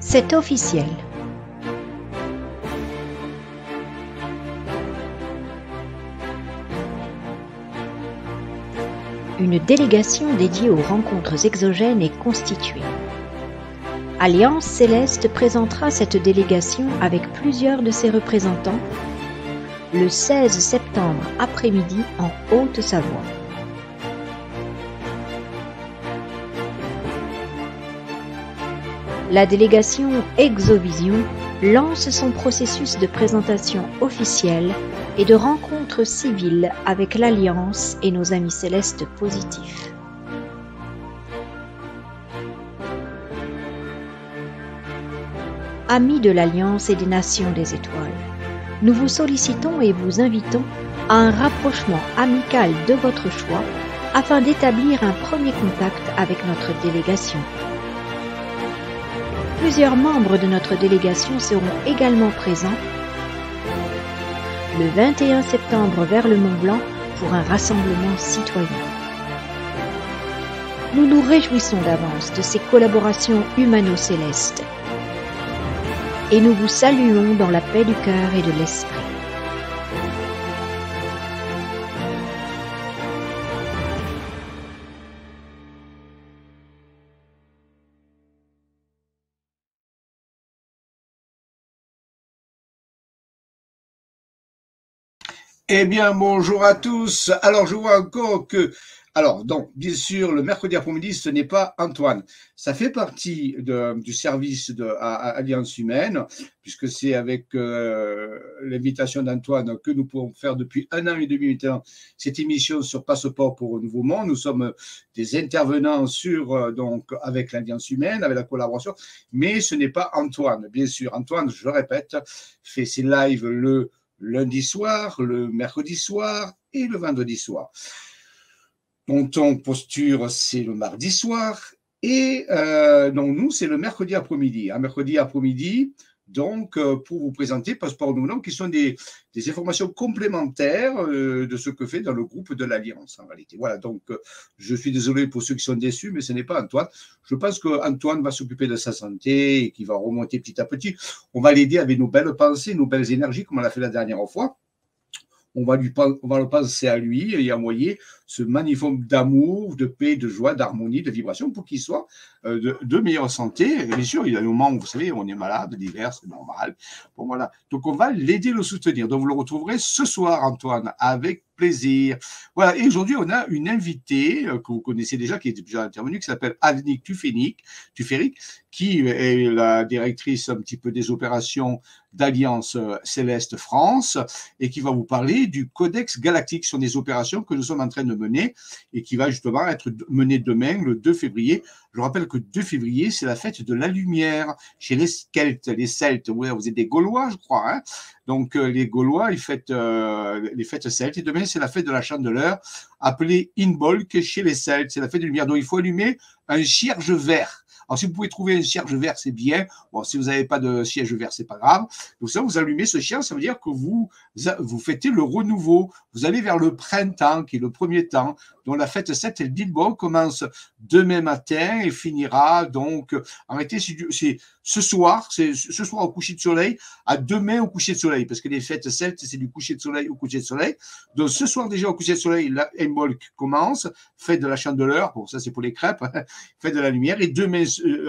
C'est officiel. Une délégation dédiée aux rencontres exogènes est constituée. Alliance Céleste présentera cette délégation avec plusieurs de ses représentants le 16 septembre après-midi en Haute-Savoie. La délégation Exovision lance son processus de présentation officielle et de rencontre civile avec l'Alliance et nos amis célestes positifs. Amis de l'Alliance et des Nations des Étoiles, nous vous sollicitons et vous invitons à un rapprochement amical de votre choix afin d'établir un premier contact avec notre délégation. Plusieurs membres de notre délégation seront également présents le 21 septembre vers le Mont-Blanc pour un rassemblement citoyen. Nous nous réjouissons d'avance de ces collaborations humano-célestes et nous vous saluons dans la paix du cœur et de l'esprit. Eh bien, bonjour à tous. Alors, je vois encore que... Alors, donc, bien sûr, le mercredi après-midi, ce n'est pas Antoine. Ça fait partie du service à Alliance Humaine, puisque c'est avec l'invitation d'Antoine que nous pouvons faire depuis 1 an et demi maintenant cette émission sur Passeport pour un nouveau monde. Nous sommes des intervenants donc, avec l'Alliance Humaine, avec la collaboration, mais ce n'est pas Antoine, bien sûr. Antoine, je le répète, fait ses lives le lundi soir, le mercredi soir et le vendredi soir. Tonton Posture, c'est le mardi soir. Et donc, nous, c'est le mercredi après-midi. Mercredi après-midi, donc, pour vous présenter Passeport Nouveau Monde, qui sont des informations complémentaires de ce que fait dans le groupe de l'Alliance, en réalité. Voilà, donc, je suis désolé pour ceux qui sont déçus, mais ce n'est pas Antoine. Je pense qu'Antoine va s'occuper de sa santé et qu'il va remonter petit à petit. On va l'aider avec nos belles pensées, nos belles énergies, comme on l'a fait la dernière fois. On va le penser à lui et envoyer ce magnifique d'amour, de paix, de joie, d'harmonie, de vibration pour qu'il soit de meilleure santé. Et bien sûr, il y a des moments où, vous savez, on est malade, divers, c'est normal. Bon, voilà. Donc, on va l'aider, le soutenir. Donc, vous le retrouverez ce soir, Antoine, avec plaisir. Voilà. Et aujourd'hui, on a une invitée que vous connaissez déjà, qui est déjà intervenue, qui s'appelle Annick Tuféric, qui est la directrice un petit peu des opérations d'Alliance Céleste France et qui va vous parler du Codex Galactique sur des opérations que nous sommes en train de mener et qui va justement être menée demain, le 2 février. Je rappelle que 2 février, c'est la fête de la lumière chez les Celtes. Ouais, vous êtes des Gaulois, je crois. Hein, donc, les Gaulois, ils fêtent les fêtes celtes. Et demain, c'est la fête de la Chandeleur, appelée Inbolc chez les Celtes. C'est la fête de la lumière. Donc, il faut allumer un cierge vert. Alors, si vous pouvez trouver un cierge vert, c'est bien. Bon, si vous n'avez pas de cierge vert, c'est pas grave. Donc, ça, vous allumez ce cierge, ça veut dire que vous fêtez le renouveau. Vous allez vers le printemps, qui est le premier temps. Donc, la fête 7, elle dit, bon, commence demain matin et finira, donc, arrêtez, c'est ce soir au coucher de soleil, à demain au coucher de soleil, parce que les fêtes celtes, c'est du coucher de soleil au coucher de soleil. Donc, ce soir, déjà, au coucher de soleil, la Imbolc commence, fête de la Chandeleur, bon, ça, c'est pour les crêpes, fête de la lumière, et demain,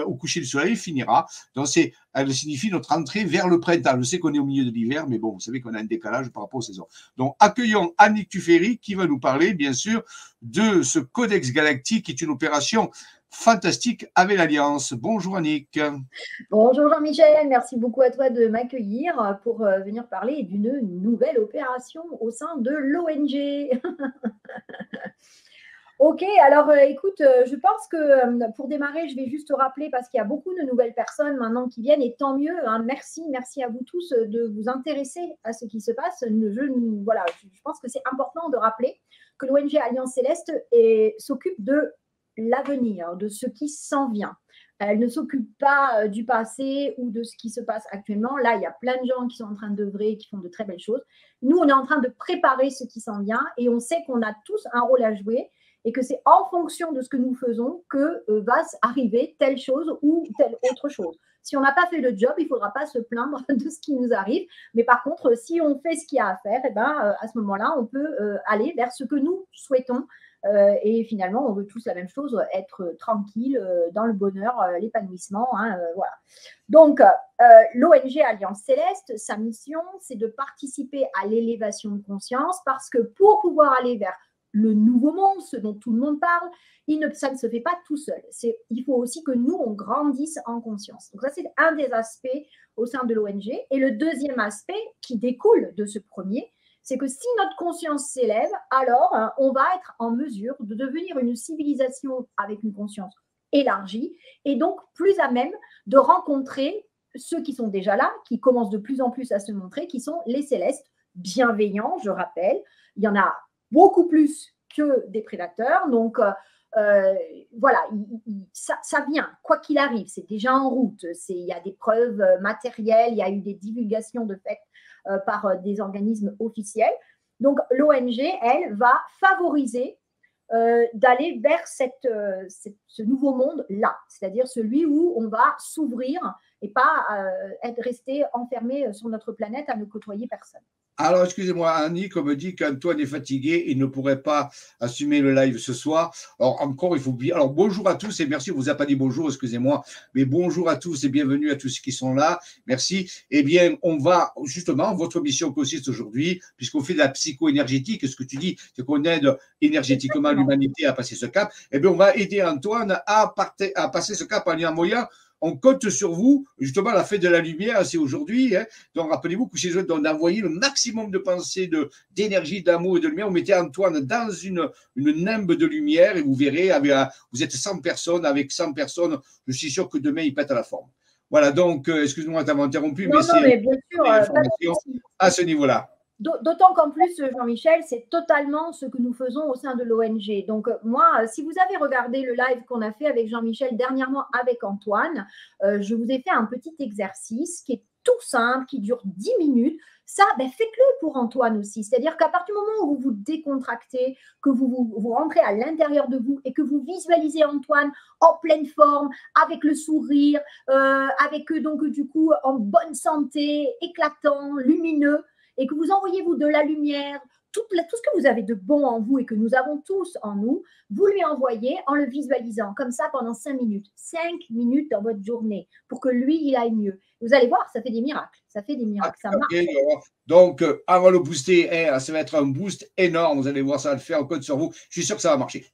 au coucher du soleil, finira. Donc, elle signifie notre entrée vers le printemps. Je sais qu'on est au milieu de l'hiver, mais bon, vous savez qu'on a un décalage par rapport aux saisons. Donc, accueillons Annick Tuféric qui va nous parler, bien sûr, de ce Codex Galactique, qui est une opération fantastique avec l'Alliance. Bonjour Annick. Bonjour Jean-Michel, merci beaucoup à toi de m'accueillir pour venir parler d'une nouvelle opération au sein de l'ONG. Ok, alors écoute, je pense que pour démarrer, je vais juste rappeler, parce qu'il y a beaucoup de nouvelles personnes maintenant qui viennent, et tant mieux, hein, merci à vous tous de vous intéresser à ce qui se passe. Je pense que c'est important de rappeler que l'ONG Alliance Céleste s'occupe de l'avenir, de ce qui s'en vient. Elle ne s'occupe pas du passé ou de ce qui se passe actuellement. Là, il y a plein de gens qui sont en train d'œuvrer, qui font de très belles choses. Nous, on est en train de préparer ce qui s'en vient et on sait qu'on a tous un rôle à jouer. et que c'est en fonction de ce que nous faisons que va arriver telle chose ou telle autre chose. Si on n'a pas fait le job, il ne faudra pas se plaindre de ce qui nous arrive. Mais par contre, si on fait ce qu'il y a à faire, eh ben, à ce moment-là, on peut aller vers ce que nous souhaitons. Et finalement, on veut tous la même chose, être tranquille, dans le bonheur, l'épanouissement. Hein, voilà. Donc, l'ONG Alliance Céleste, sa mission, c'est de participer à l'élévation de conscience parce que pour pouvoir aller vers le nouveau monde, ce dont tout le monde parle, ça ne se fait pas tout seul. Il faut aussi que nous, on grandisse en conscience. Donc ça, c'est un des aspects au sein de l'ONG. Et le deuxième aspect qui découle de ce premier, c'est que si notre conscience s'élève, alors on va être en mesure de devenir une civilisation avec une conscience élargie et donc plus à même de rencontrer ceux qui sont déjà là, qui commencent de plus en plus à se montrer, qui sont les célestes bienveillants, je rappelle. Il y en a beaucoup plus que des prédateurs. Donc, voilà, ça vient, quoi qu'il arrive, c'est déjà en route. Il y a des preuves matérielles, il y a eu des divulgations de fait par des organismes officiels. Donc, l'ONG, elle, va favoriser d'aller vers ce nouveau monde-là, c'est-à-dire celui où on va s'ouvrir et pas être resté enfermé sur notre planète à ne côtoyer personne. Alors, excusez-moi, Annie, comme dit qu'Antoine est fatigué, il ne pourrait pas assumer le live ce soir. Alors, encore, il faut bien. Alors, bonjour à tous et merci. On vous a pas dit bonjour, excusez-moi, mais bonjour à tous et bienvenue à tous ceux qui sont là. Merci. Eh bien, on va, justement, votre mission consiste aujourd'hui, puisqu'on fait de la psycho-énergétique, ce que tu dis, c'est qu'on aide énergétiquement l'humanité à passer ce cap. Eh bien, on va aider Antoine à passer ce cap en un moyen. On compte sur vous, justement, la fête de la lumière, c'est aujourd'hui. Hein. Donc, rappelez-vous que chez eux, d'envoyer le maximum de pensées, d'énergie, d'amour et de lumière. Vous mettez Antoine dans une nimbe de lumière et vous verrez, vous êtes 100 personnes. Avec 100 personnes, je suis sûr que demain, il pète à la forme. Voilà, donc, excuse-moi de t'avoir interrompu, mais c'est bien sûr, à ce niveau-là. D'autant qu'en plus, Jean-Michel, c'est totalement ce que nous faisons au sein de l'ONG. Donc, moi, si vous avez regardé le live qu'on a fait avec Jean-Michel dernièrement avec Antoine, je vous ai fait un petit exercice qui est tout simple, qui dure 10 minutes. Ça, faites-le pour Antoine aussi. C'est-à-dire qu'à partir du moment où vous vous décontractez, que vous rentrez à l'intérieur de vous et que vous visualisez Antoine en pleine forme, avec le sourire, avec donc du coup en bonne santé, éclatant, lumineux, et que vous envoyez vous de la lumière, tout ce que vous avez de bon en vous et que nous avons tous en nous, vous lui envoyez en le visualisant, comme ça pendant 5 minutes. 5 minutes dans votre journée pour que lui, il aille mieux. Vous allez voir, ça fait des miracles. Ça fait des miracles, ça marche. Donc, avant le booster, ça va être un boost énorme. Vous allez voir, ça va le faire, on compte sur vous. Je suis sûr que ça va marcher.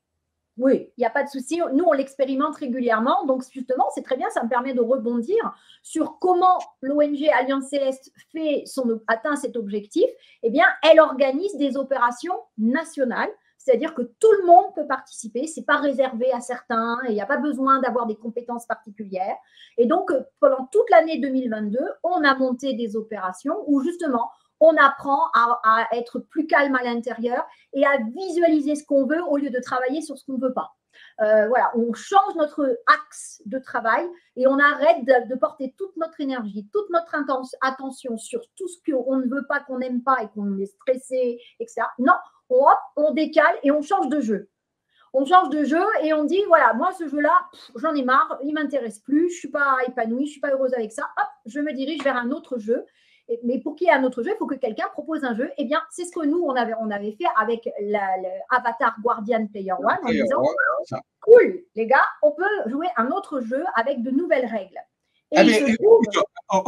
Oui, il n'y a pas de souci. Nous, on l'expérimente régulièrement. Donc, justement, c'est très bien. Ça me permet de rebondir sur comment l'ONG Alliance Céleste atteint cet objectif. Eh bien, elle organise des opérations nationales. C'est-à-dire que tout le monde peut participer. Ce n'est pas réservé à certains et il n'y a pas besoin d'avoir des compétences particulières. Et donc, pendant toute l'année 2022, on a monté des opérations où, justement, on apprend à être plus calme à l'intérieur et à visualiser ce qu'on veut au lieu de travailler sur ce qu'on ne veut pas. Voilà, on change notre axe de travail et on arrête de porter toute notre énergie, toute notre attention sur tout ce qu'on ne veut pas, qu'on n'aime pas et qu'on est stressé, etc. Non, on décale et on change de jeu. On change de jeu et on dit, voilà, moi, ce jeu-là, j'en ai marre, il ne m'intéresse plus, je ne suis pas épanouie, je ne suis pas heureuse avec ça. Hop, je me dirige vers un autre jeu. Mais pour qu'il y ait un autre jeu, il faut que quelqu'un propose un jeu. Eh bien, c'est ce que nous, on avait fait avec l'Avatar Guardian Player One en disant, cool, les gars, on peut jouer un autre jeu avec de nouvelles règles.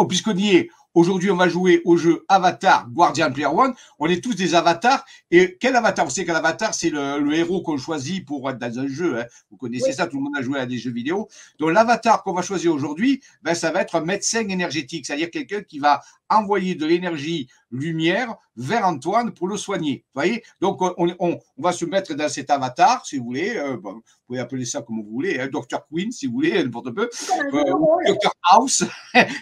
Puisqu'on y est, aujourd'hui, on va jouer au jeu Avatar Guardian Player One. On est tous des avatars. Et quel avatar? Vous savez qu'un avatar, c'est le héros qu'on choisit pour être dans un jeu. Hein. Vous connaissez ça, tout le monde a joué à des jeux vidéo. Donc, l'avatar qu'on va choisir aujourd'hui, ça va être un médecin énergétique, c'est-à-dire quelqu'un qui va envoyer de l'énergie lumière vers Antoine pour le soigner. Vous voyez? Donc, on va se mettre dans cet avatar, si vous voulez. Vous pouvez appeler ça comme vous voulez. Hein, Dr. Queen, si vous voulez, n'importe peu. Dr. House.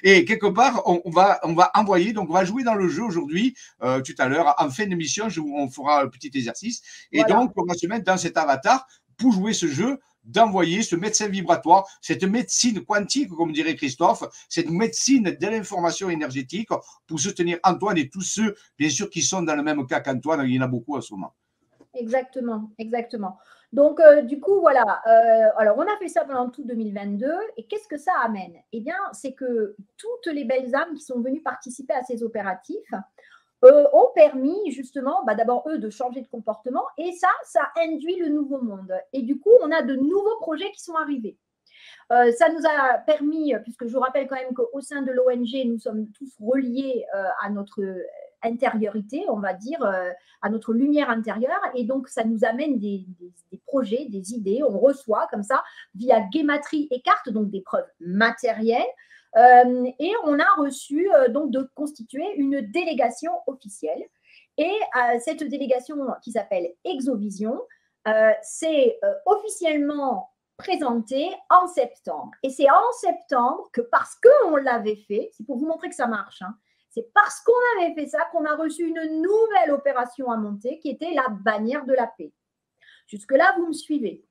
Et quelque part, on va envoyer, donc on va jouer dans le jeu aujourd'hui, tout à l'heure, en fin d'émission, on fera un petit exercice. Et donc, on va se mettre dans cet avatar pour jouer ce jeu, d'envoyer ce médecin vibratoire, cette médecine quantique, comme dirait Christophe, cette médecine de l'information énergétique pour soutenir Antoine et tous ceux, bien sûr, qui sont dans le même cas qu'Antoine. Il y en a beaucoup à ce moment. Exactement, exactement. Donc, du coup, voilà. Alors, on a fait ça pendant tout 2022. Et qu'est-ce que ça amène? Eh bien, c'est que toutes les belles âmes qui sont venues participer à ces opératifs ont permis justement, d'abord eux, de changer de comportement. Et ça induit le nouveau monde. Et du coup, on a de nouveaux projets qui sont arrivés. Ça nous a permis, puisque je vous rappelle quand même qu'au sein de l'ONG, nous sommes tous reliés à notre intériorité, on va dire, à notre lumière intérieure. Et donc, ça nous amène des projets, des idées. On reçoit comme ça, via Gematrie et cartes, donc des preuves matérielles. Et on a reçu donc de constituer une délégation officielle. Et cette délégation qui s'appelle Exovision, c'est officiellement présenté en septembre. Et c'est en septembre que, parce qu'on l'avait fait, c'est pour vous montrer que ça marche, hein, c'est parce qu'on avait fait ça qu'on a reçu une nouvelle opération à monter qui était la bannière de la paix. Jusque-là, vous me suivez.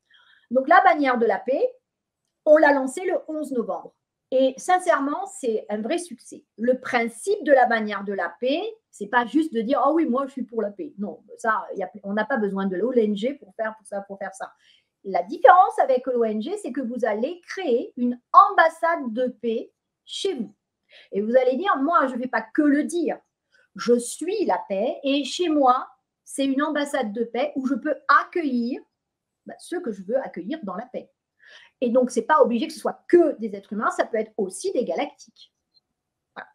Donc, la bannière de la paix, on l'a lancée le 11 novembre. Et sincèrement, c'est un vrai succès. Le principe de la bannière de la paix, c'est pas juste de dire « Ah oui, moi, je suis pour la paix ». Non, ça, on n'a pas besoin de l'ONG pour faire ça. La différence avec l'ONG, c'est que vous allez créer une ambassade de paix chez vous. Et vous allez dire, moi, je ne vais pas que le dire. Je suis la paix et chez moi, c'est une ambassade de paix où je peux accueillir ceux que je veux accueillir dans la paix. Et donc, ce n'est pas obligé que ce soit que des êtres humains, ça peut être aussi des galactiques. Voilà.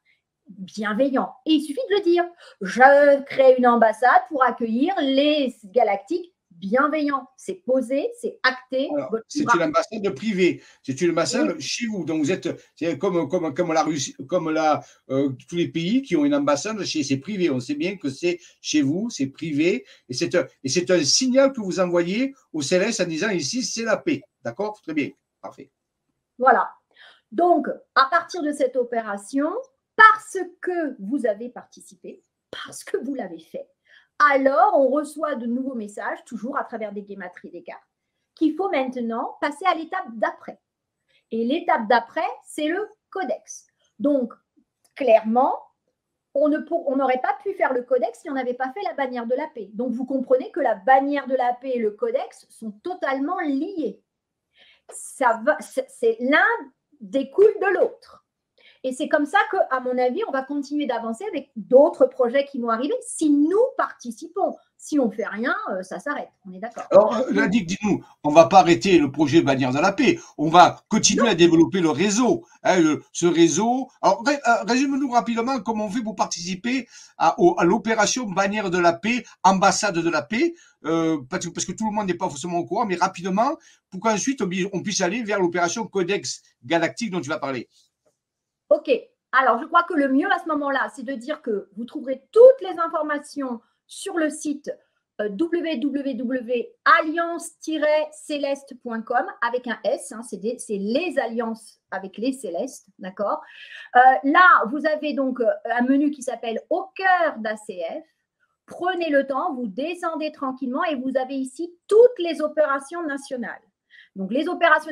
Bienveillants. Et il suffit de le dire. Je crée une ambassade pour accueillir les galactiques bienveillant, c'est posé, c'est acté. C'est une ambassade privée, c'est une ambassade chez vous. Donc vous êtes comme la Russie, comme tous les pays qui ont une ambassade c'est privé. On sait bien que c'est chez vous, c'est privé, et c'est un signal que vous envoyez au Céleste en disant ici c'est la paix. D'accord? Très bien, parfait. Voilà. Donc à partir de cette opération, parce que vous avez participé, parce que vous l'avez fait, alors on reçoit de nouveaux messages, toujours à travers des gematries des cartes, qu'il faut maintenant passer à l'étape d'après. Et l'étape d'après, c'est le codex. Donc, clairement, on n'aurait pas pu faire le codex si on n'avait pas fait la bannière de la paix. Donc, vous comprenez que la bannière de la paix et le codex sont totalement liés. L'un découle de l'autre. Et c'est comme ça qu'à mon avis, on va continuer d'avancer avec d'autres projets qui vont arriver si nous participons. Si on ne fait rien, ça s'arrête. On est d'accord. Alors, Ladik, dis-nous, on ne va pas arrêter le projet Bannière de la Paix. On va continuer à développer le réseau. Ce réseau. Alors, résume-nous rapidement comment on fait pour participer à l'opération Bannière de la Paix, ambassade de la paix, parce que tout le monde n'est pas forcément au courant, mais rapidement, pour qu'ensuite on puisse aller vers l'opération Codex Galactique dont tu vas parler. Ok, alors je crois que le mieux à ce moment-là, c'est de dire que vous trouverez toutes les informations sur le site www.alliance-céleste.com avec un S, hein, c'est les alliances avec les célestes, d'accord. Là, vous avez donc un menu qui s'appelle Au cœur d'ACF. Prenez le temps, vous descendez tranquillement et vous avez ici toutes les opérations nationales. Donc, les opérations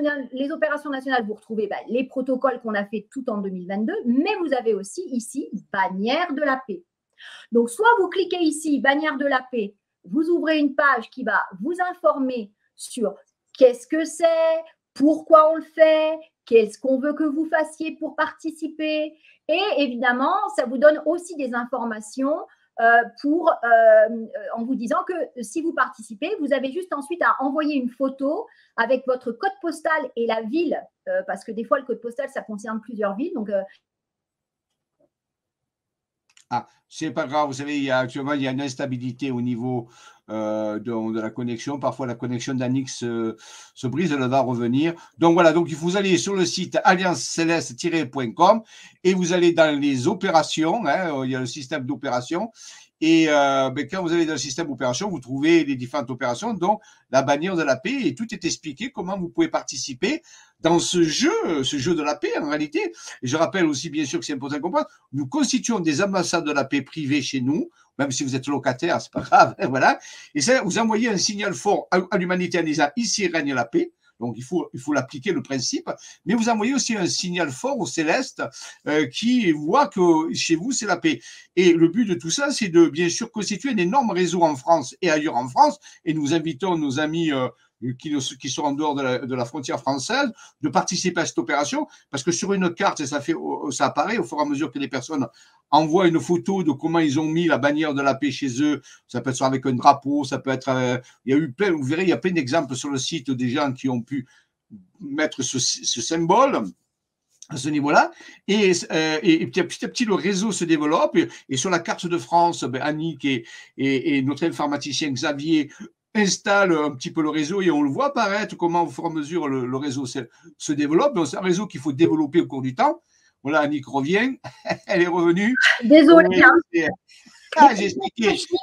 nationales, vous retrouvez les protocoles qu'on a fait tout en 2022, mais vous avez aussi ici bannière de la paix. Donc, soit vous cliquez ici, bannière de la paix, vous ouvrez une page qui va vous informer sur qu'est-ce que c'est, pourquoi on le fait, qu'est-ce qu'on veut que vous fassiez pour participer. Et évidemment, ça vous donne aussi des informations en vous disant que si vous participez, vous avez juste ensuite à envoyer une photo avec votre code postal et la ville, parce que des fois, le code postal, ça concerne plusieurs villes. Donc, c'est pas grave, vous savez, actuellement, il y a une instabilité au niveau de la connexion. Parfois, la connexion d'Anix se brise, elle va revenir. Donc, voilà, donc vous allez sur le site allianceceleste-.com et vous allez dans les opérations, hein, il y a le système d'opération. Et quand vous allez dans le système d'opération, vous trouvez les différentes opérations, dont la bannière de la paix, et tout est expliqué comment vous pouvez participer dans ce jeu de la paix en réalité. Et je rappelle aussi bien sûr que c'est important de comprendre, nous constituons des ambassades de la paix privées chez nous, même si vous êtes locataire, c'est pas grave, voilà. Et ça, vous envoyez un signal fort à l'humanité en disant ici règne la paix. Donc, il faut l'appliquer, le principe. Mais vous envoyez aussi un signal fort au céleste qui voit que chez vous, c'est la paix. Et le but de tout ça, c'est de, bien sûr, constituer un énorme réseau en France et ailleurs en France. Et nous invitons nos amis qui sont en dehors de la frontière française, de participer à cette opération, parce que sur une carte, ça apparaît au fur et à mesure que les personnes envoient une photo de comment ils ont mis la bannière de la paix chez eux. Ça peut être avec un drapeau, ça peut être. Il y a eu plein, vous verrez, il y a plein d'exemples sur le site des gens qui ont pu mettre ce symbole à ce niveau-là, et petit à petit, le réseau se développe, et sur la carte de France, Annick et notre informaticien Xavier installe un petit peu le réseau, et on le voit apparaître comment au fur et à mesure le réseau se développe. Donc c'est un réseau qu'il faut développer au cours du temps. Voilà, Annick revient, elle est revenue. Désolée. J'ai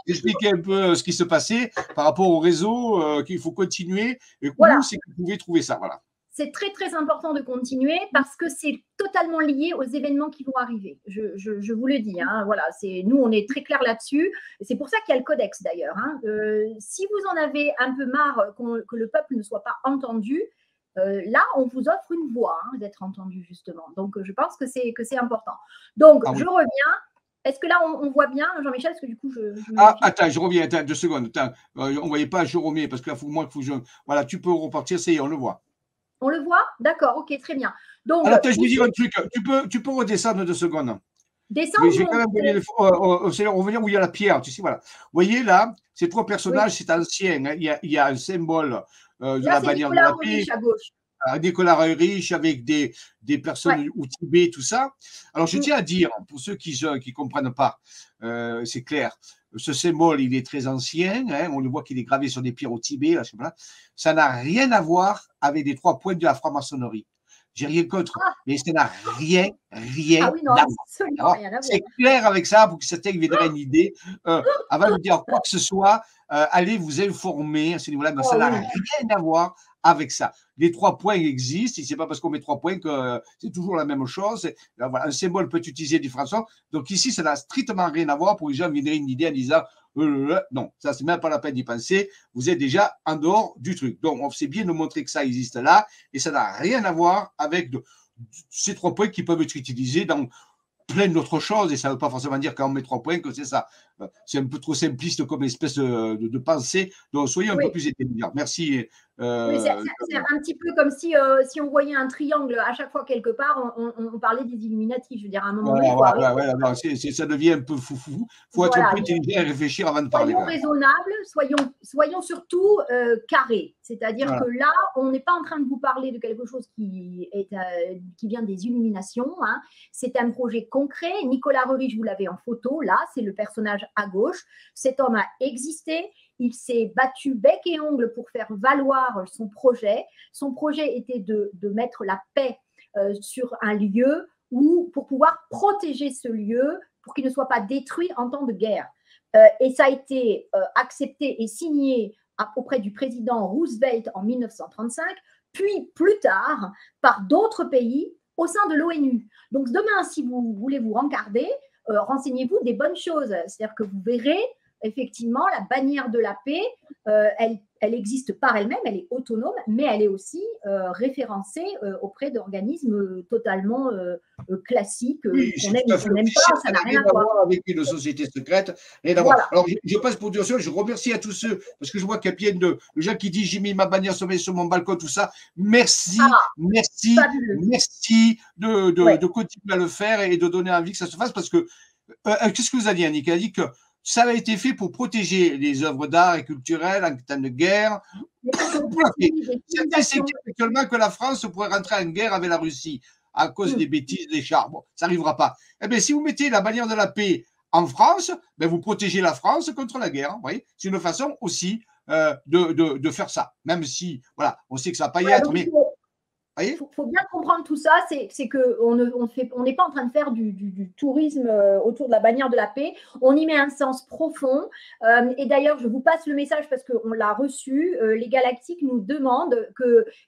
expliqué un peu ce qui se passait par rapport au réseau, qu'il faut continuer, et voilà. c'est que vous pouvez trouver ça. Voilà. C'est très, très important de continuer parce que c'est totalement lié aux événements qui vont arriver. Je vous le dis. Hein, voilà, nous, on est très clair là-dessus. C'est pour ça qu'il y a le codex, d'ailleurs. Hein. Si vous en avez un peu marre que le peuple ne soit pas entendu, là, on vous offre une voix d'être entendu, justement. Donc, je pense que c'est important. Donc, je reviens. Est-ce que là, on voit bien, Jean-Michel? Parce que du coup, attends, je reviens. Attends, 2 secondes. Attends, on ne voyait pas Jérôme, parce que là, voilà, tu peux repartir, ça y est, on le voit. On le voit? D'accord, ok, très bien. Donc, alors, je vais dire un truc. Tu peux redescendre 2 secondes. Descendre. Je vais quand même donner revenir où il y a la pierre. Tu sais, voilà. Vous voyez là, ces 3 personnages, c'est ancien. Hein. Il y a un symbole de la bannière de la paix. À gauche. Nicolas Riche avec des personnes au Tibet, tout ça. Alors, je tiens à dire, pour ceux qui ne comprennent pas, c'est clair, ce symbole, il est très ancien, hein, on le voit qu'il est gravé sur des pierres au Tibet, là, ça n'a rien à voir avec les 3 points de la franc-maçonnerie. J'ai rien contre, mais ça n'a rien à voir. C'est clair avec ça, pour que certains viendraient une idée. Avant de dire quoi que ce soit, allez vous informer à ce niveau-là, mais ça n'a rien à voir avec ça. Les 3 points existent, et ce n'est pas parce qu'on met 3 points que c'est toujours la même chose. Voilà, un symbole peut être utilisé différemment. Donc ici, ça n'a strictement rien à voir pour que les gens viendraient une idée en disant non, ça, c'est même pas la peine d'y penser. Vous êtes déjà en dehors du truc. Donc, on sait bien nous montrer que ça existe là, et ça n'a rien à voir avec ces 3 points qui peuvent être utilisés dans plein d'autres choses, et ça ne veut pas forcément dire quand on met 3 points que c'est ça. C'est un peu trop simpliste comme espèce de pensée. Donc, soyez un peu plus intelligents. Merci. C'est un petit peu comme si on voyait un triangle à chaque fois quelque part, on parlait des Illuminati. Je veux dire, à un moment donné, ça devient un peu foufou. Il faut être un peu intelligent et réfléchir avant de parler. Soyons raisonnables, soyons surtout carrés. C'est-à-dire que là, on n'est pas en train de vous parler de quelque chose qui vient des illuminations. Hein. C'est un projet concret. Nicolas Riche, vous l'avez en photo. Là, c'est le personnage à gauche. Cet homme a existé. Il s'est battu bec et ongle pour faire valoir son projet. Son projet était de mettre la paix sur un lieu pour pouvoir protéger ce lieu pour qu'il ne soit pas détruit en temps de guerre. Et ça a été accepté et signé auprès du président Roosevelt en 1935, puis plus tard par d'autres pays au sein de l'ONU. Donc demain, si vous voulez vous rencarder, renseignez-vous des bonnes choses. C'est-à-dire que vous verrez effectivement, la bannière de la paix, elle existe par elle-même, elle est autonome, mais elle est aussi référencée auprès d'organismes totalement classiques. On aime pas, ça n'a rien à voir avec une société secrète. Rien à voir. Alors, je passe pour dire ça, je remercie à tous ceux, parce que je vois qu'il y a plein de gens qui disent j'ai mis ma bannière sur mon balcon, tout ça. Merci, merci de continuer à le faire et de donner envie que ça se fasse, parce que qu'est-ce que vous avez dit, Annick? Elle a dit que ça a été fait pour protéger les œuvres d'art et culturelles en temps de guerre. Certains s'inquiètent actuellement que la France pourrait rentrer en guerre avec la Russie à cause des bêtises des chars. Bon, ça n'arrivera pas. Eh bien, si vous mettez la bannière de la paix en France, ben vous protégez la France contre la guerre. Vous voyez, c'est une façon aussi de faire ça. Même si, voilà, on sait que ça ne va pas y être, mais Voyez? Faut bien comprendre tout ça, c'est qu'on n'est pas en train de faire du tourisme autour de la bannière de la paix. On y met un sens profond. Et d'ailleurs, je vous passe le message parce qu'on l'a reçu. Les Galactiques nous demandent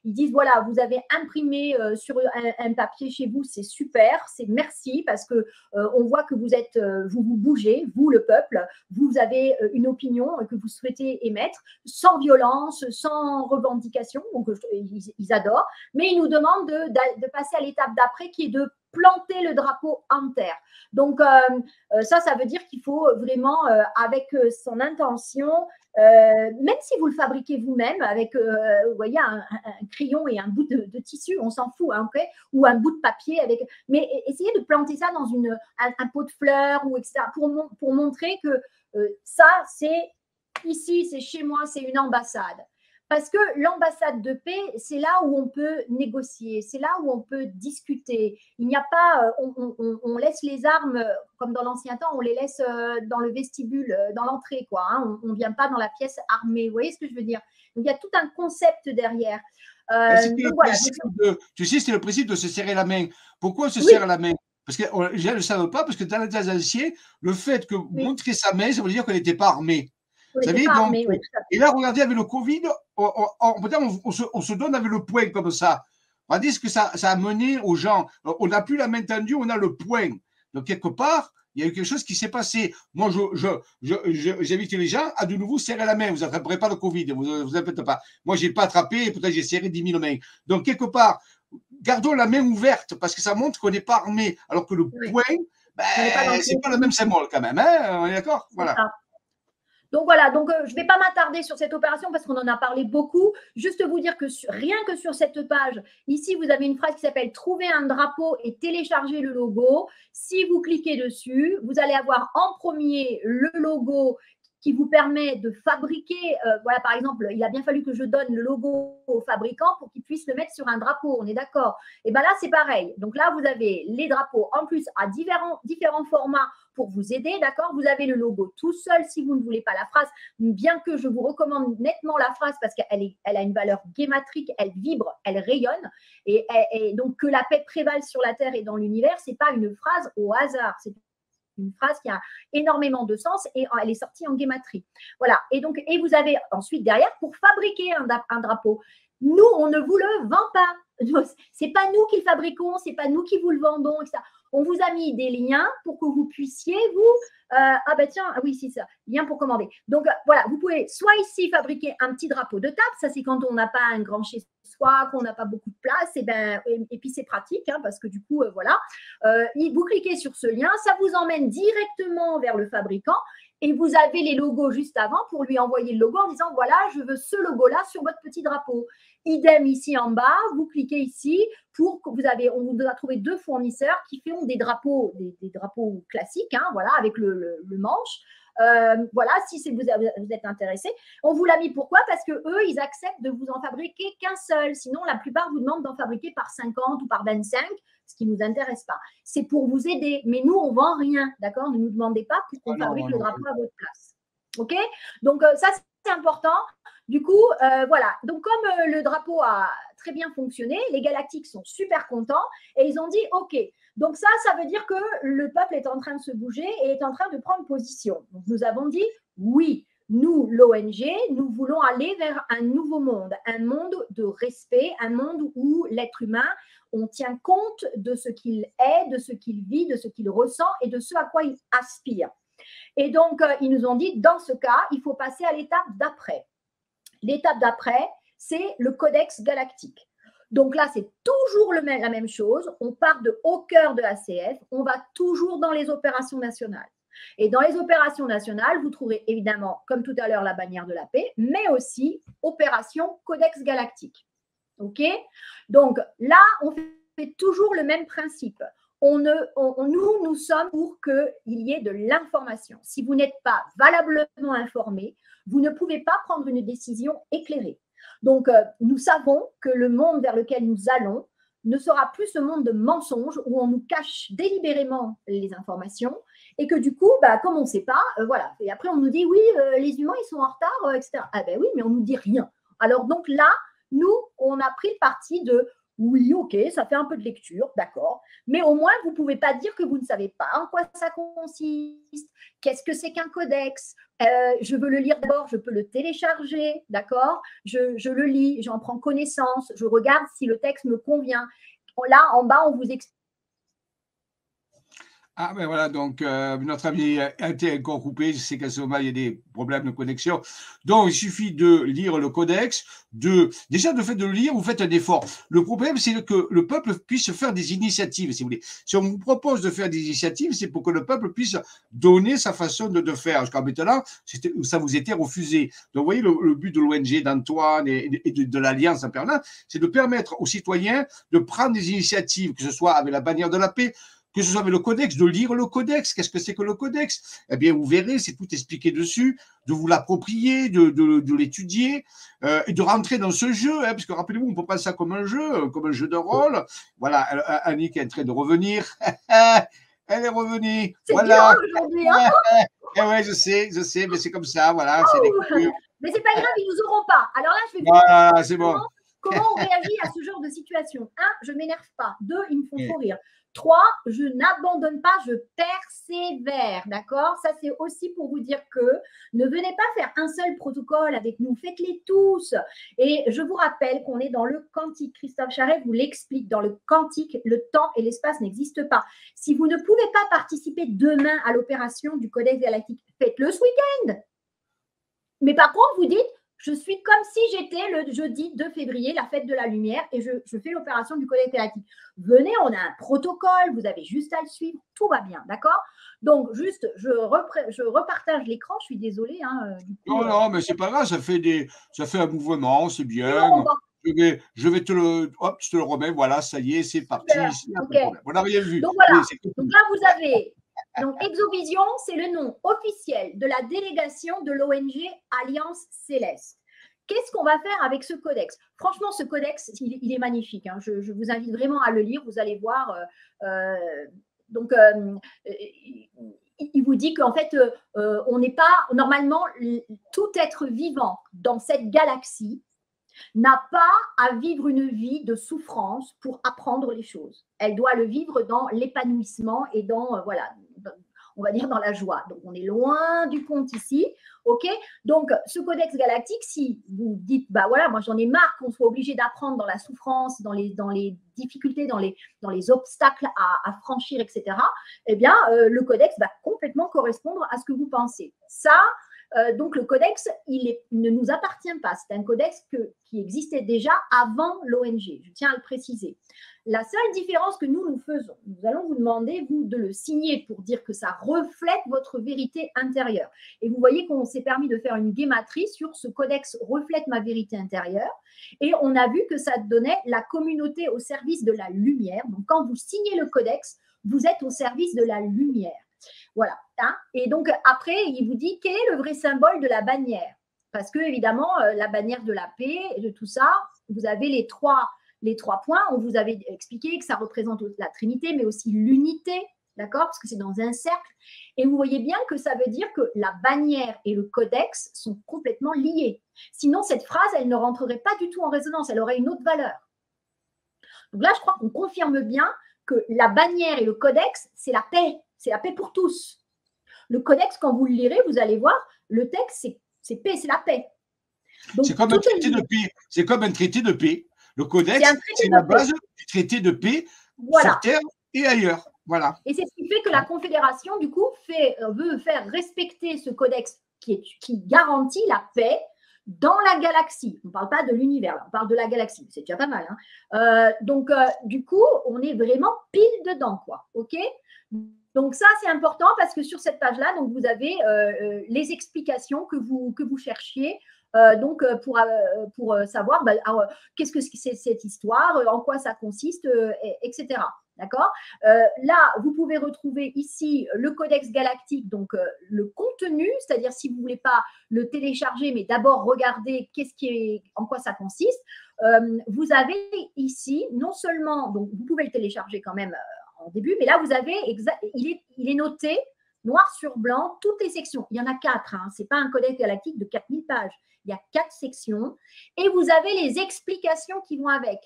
ils disent voilà, vous avez imprimé sur un papier chez vous, c'est super, c'est merci parce que on voit que vous bougez, vous le peuple, vous avez une opinion que vous souhaitez émettre sans violence, sans revendication. Donc ils adorent. Mais ils nous demandent de passer à l'étape d'après qui est de planter le drapeau en terre. Donc, ça veut dire qu'il faut vraiment, avec son intention, même si vous le fabriquez vous-même, avec vous voyez, un crayon et un bout de tissu, on s'en fout, hein, okay, ou un bout de papier, mais essayez de planter ça dans un pot de fleurs, ou etc., pour montrer que ça, c'est ici, c'est chez moi, c'est une ambassade. Parce que l'ambassade de paix, c'est là où on peut négocier, c'est là où on peut discuter. Il n'y a pas, on laisse les armes, comme dans l'ancien temps, on les laisse dans le vestibule, dans l'entrée, quoi. Hein. On ne vient pas dans la pièce armée. Vous voyez ce que je veux dire? Donc, il y a tout un concept derrière. Tu sais, c'est le principe de se serrer la main. Pourquoi on se serre la main? Parce que je ne le savais pas, parce que dans les temps anciens, le fait que montrer sa main, ça veut dire qu'on n'était pas armé. Vous savez, donc, et là, regardez, avec le Covid, on se donne avec le poing comme ça. On dit ce que ça a mené aux gens. On n'a plus la main tendue, on a le poing. Donc, quelque part, il y a eu quelque chose qui s'est passé. Moi, j'invite les gens à de nouveau serrer la main. Vous n'attraperez pas le Covid, vous inquiétez pas. Moi, je n'ai pas attrapé et peut-être j'ai serré 10 000 mains. Donc, quelque part, gardons la main ouverte parce que ça montre qu'on n'est pas armé. Alors que le poing, c'est pas le même symbole quand même. Hein, on est d'accord? Voilà. Donc voilà, je ne vais pas m'attarder sur cette opération parce qu'on en a parlé beaucoup. Juste vous dire que rien que sur cette page, ici, vous avez une phrase qui s'appelle « Trouver un drapeau et télécharger le logo ». Si vous cliquez dessus, vous allez avoir en premier le logo qui vous permet de fabriquer, voilà, par exemple, il a bien fallu que je donne le logo au fabricant pour qu'il puisse le mettre sur un drapeau, on est d'accord? Et bien là, c'est pareil. Donc là, vous avez les drapeaux en plus à différents formats pour vous aider, d'accord? Vous avez le logo tout seul si vous ne voulez pas la phrase, bien que je vous recommande nettement la phrase parce qu'elle a une valeur guématrique, elle vibre, elle rayonne, et donc que la paix prévale sur la terre et dans l'univers, c'est pas une phrase au hasard, c'est une phrase qui a énormément de sens et elle est sortie en guématrie. Voilà. Et vous avez ensuite derrière pour fabriquer un drapeau. Nous, on ne vous le vend pas. C'est pas nous qui le fabriquons, c'est pas nous qui vous le vendons, etc. On vous a mis des liens pour que vous puissiez oui, c'est ça, lien pour commander. Donc voilà, vous pouvez soit ici fabriquer un petit drapeau de table, ça c'est quand on n'a pas un grand chez soi, qu'on n'a pas beaucoup de place, et puis c'est pratique, hein, parce que du coup, voilà, vous cliquez sur ce lien, ça vous emmène directement vers le fabricant, et vous avez les logos juste avant pour lui envoyer le logo en disant voilà, je veux ce logo-là sur votre petit drapeau. Idem ici en bas, vous cliquez ici pour que on vous a trouvé 2 fournisseurs qui font des drapeaux, des drapeaux classiques, hein, voilà, avec le manche. Voilà, si vous êtes intéressé. On vous l'a mis pourquoi? Parce que eux, ils acceptent de vous en fabriquer qu'un seul. Sinon, la plupart vous demandent d'en fabriquer par 50 ou par 25, ce qui ne nous intéresse pas. C'est pour vous aider. Mais nous, on ne vend rien, d'accord? Ne nous demandez pas pour qu'on fabrique le drapeau à votre place. OK? Donc, ça, c'est important. Du coup, voilà. Donc, comme le drapeau a très bien fonctionné, les Galactiques sont super contents et ils ont dit OK. Donc, ça veut dire que le peuple est en train de se bouger et est en train de prendre position. Donc, nous avons dit oui, nous, l'ONG, nous voulons aller vers un nouveau monde, un monde de respect, un monde où l'être humain, on tient compte de ce qu'il est, de ce qu'il vit, de ce qu'il ressent et de ce à quoi il aspire. Et donc, ils nous ont dit, dans ce cas, il faut passer à l'étape d'après. L'étape d'après, c'est le Codex Galactique. Donc là, c'est toujours la même chose. On part au cœur de ACF, on va toujours dans les opérations nationales. Et dans les opérations nationales, vous trouverez évidemment, comme tout à l'heure, la bannière de la paix, mais aussi opération Codex Galactique. OK? Donc là, on fait toujours le même principe. Nous sommes pour qu'il y ait de l'information. Si vous n'êtes pas valablement informé, vous ne pouvez pas prendre une décision éclairée. Donc, nous savons que le monde vers lequel nous allons ne sera plus ce monde de mensonges où on nous cache délibérément les informations et que du coup, comme on ne sait pas, voilà. Et après, on nous dit, oui, les humains, ils sont en retard, etc. Ah ben oui, mais on ne nous dit rien. Alors donc là, nous, on a pris le parti de Oui, ok, ça fait un peu de lecture, d'accord. Mais au moins, vous ne pouvez pas dire que vous ne savez pas en quoi ça consiste. Qu'est-ce que c'est qu'un codex? Je veux le lire d'abord, je peux le télécharger, d'accord? Je le lis, j'en prends connaissance, je regarde si le texte me convient. Là, en bas, on vous explique. Ah ben voilà, donc notre ami a été encore coupé, je sais qu'à ce moment il y a des problèmes de connexion. Donc il suffit de lire le codex, déjà le fait de le lire, vous faites un effort. Le problème c'est que le peuple puisse faire des initiatives, si vous voulez. Si on vous propose de faire des initiatives, c'est pour que le peuple puisse donner sa façon de faire. Jusqu'à maintenant, ça vous était refusé. Donc vous voyez, le but de l'ONG, d'Antoine et de l'Alliance en permanence, c'est de permettre aux citoyens de prendre des initiatives, que ce soit avec la bannière de la paix, que ce soit avec le codex, de lire le codex. Qu'est-ce que c'est que le codex? Eh bien, vous verrez, c'est tout expliqué dessus, de vous l'approprier, de l'étudier et de rentrer dans ce jeu. Parce que rappelez-vous, on peut prendre ça comme un jeu de rôle. Voilà, Annick est en train de revenir. Elle est revenue. C'est voilà. dur aujourd'hui, hein? Eh ouais, je sais, mais c'est comme ça, voilà. Mais c'est pas grave, ils nous auront pas. Alors là, je vais vous voilà, c'est bon. Comment on réagit à ce genre de situation? 1, je ne m'énerve pas. 2, ils me font trop rire. 3, je n'abandonne pas, je persévère, d'accord? Ça, c'est aussi pour vous dire que ne venez pas faire un seul protocole avec nous, faites-les tous. Et je vous rappelle qu'on est dans le quantique. Christophe Charret vous l'explique. Dans le quantique, le temps et l'espace n'existent pas. Si vous ne pouvez pas participer demain à l'opération du Codex Galactique, faites-le ce week-end. Mais par contre, vous dites, je suis comme si j'étais le jeudi 2 février, la fête de la lumière, et je fais l'opération du Codex Galactique. Venez, on a un protocole, vous avez juste à le suivre, tout va bien, d'accord? Donc, juste, je repartage l'écran, je suis désolée. Hein, du coup, non, mais c'est pas grave, ça fait un mouvement, c'est bien. Je vais te le remets, voilà, ça y est, c'est parti. Okay. On n'a rien vu. Donc voilà, donc là vous avez, donc Exovision, c'est le nom officiel de la délégation de l'ONG Alliance Céleste. Qu'est-ce qu'on va faire avec ce codex? Franchement, ce codex, il est magnifique. Hein. Je vous invite vraiment à le lire, vous allez voir. Il vous dit qu'en fait, on n'est pas, normalement, tout être vivant dans cette galaxie n'a pas à vivre une vie de souffrance pour apprendre les choses. Elle doit le vivre dans l'épanouissement et dans, voilà, on va dire dans la joie. Donc, on est loin du compte ici, ok? Donc, ce codex galactique, si vous dites, bah voilà, moi j'en ai marre qu'on soit obligé d'apprendre dans la souffrance, dans les difficultés, dans les obstacles à franchir, etc., eh bien, le codex va complètement correspondre à ce que vous pensez. Ça, donc le codex, il ne nous appartient pas. C'est un codex qui existait déjà avant l'ONG. Je tiens à le préciser. La seule différence que nous faisons, nous allons vous demander, vous, de le signer pour dire que ça reflète votre vérité intérieure. Et vous voyez qu'on s'est permis de faire une guématrie sur ce codex reflète ma vérité intérieure. Et on a vu que ça donnait la communauté au service de la lumière. Donc, quand vous signez le codex, vous êtes au service de la lumière. Voilà. Hein? Et donc, après, il vous dit quel est le vrai symbole de la bannière. Parce que, évidemment, la bannière de la paix et de tout ça, vous avez les trois points. On vous avait expliqué que ça représente la Trinité, mais aussi l'unité, d'accord? Parce que c'est dans un cercle. Et vous voyez bien que ça veut dire que la bannière et le codex sont complètement liés. Sinon, cette phrase, elle ne rentrerait pas du tout en résonance. Elle aurait une autre valeur. Donc là, je crois qu'on confirme bien que la bannière et le codex, c'est la paix. C'est la paix pour tous. Le codex, quand vous le lirez, vous allez voir, le texte, c'est paix, c'est la paix. C'est comme un traité de paix. C'est comme un traité de paix. Le codex, c'est la base du traité de paix sur Terre et ailleurs. Voilà. Et c'est ce qui fait que la Confédération, du coup, veut faire respecter ce codex qui garantit la paix dans la galaxie. On ne parle pas de l'univers, on parle de la galaxie. C'est déjà pas mal. Hein. Donc, du coup, on est vraiment pile dedans, quoi. OK ? Donc, ça, c'est important parce que sur cette page-là, donc vous avez les explications que vous cherchiez. Pour savoir qu'est-ce que c'est cette histoire, en quoi ça consiste, etc. D'accord ? Là, vous pouvez retrouver ici le codex galactique, donc le contenu, c'est-à-dire si vous ne voulez pas le télécharger, mais d'abord regarder en quoi ça consiste. Vous avez ici, non seulement, donc vous pouvez le télécharger quand même en début, mais là, vous avez, il est noté noir sur blanc, toutes les sections. Il y en a 4, hein. Ce n'est pas un codex galactique de 4000 pages. Il y a 4 sections et vous avez les explications qui vont avec.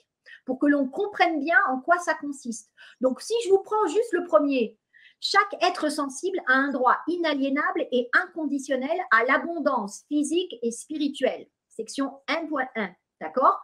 pour que l'on comprenne bien en quoi ça consiste. Donc, si je vous prends juste le premier, chaque être sensible a un droit inaliénable et inconditionnel à l'abondance physique et spirituelle. Section 1.1, d'accord?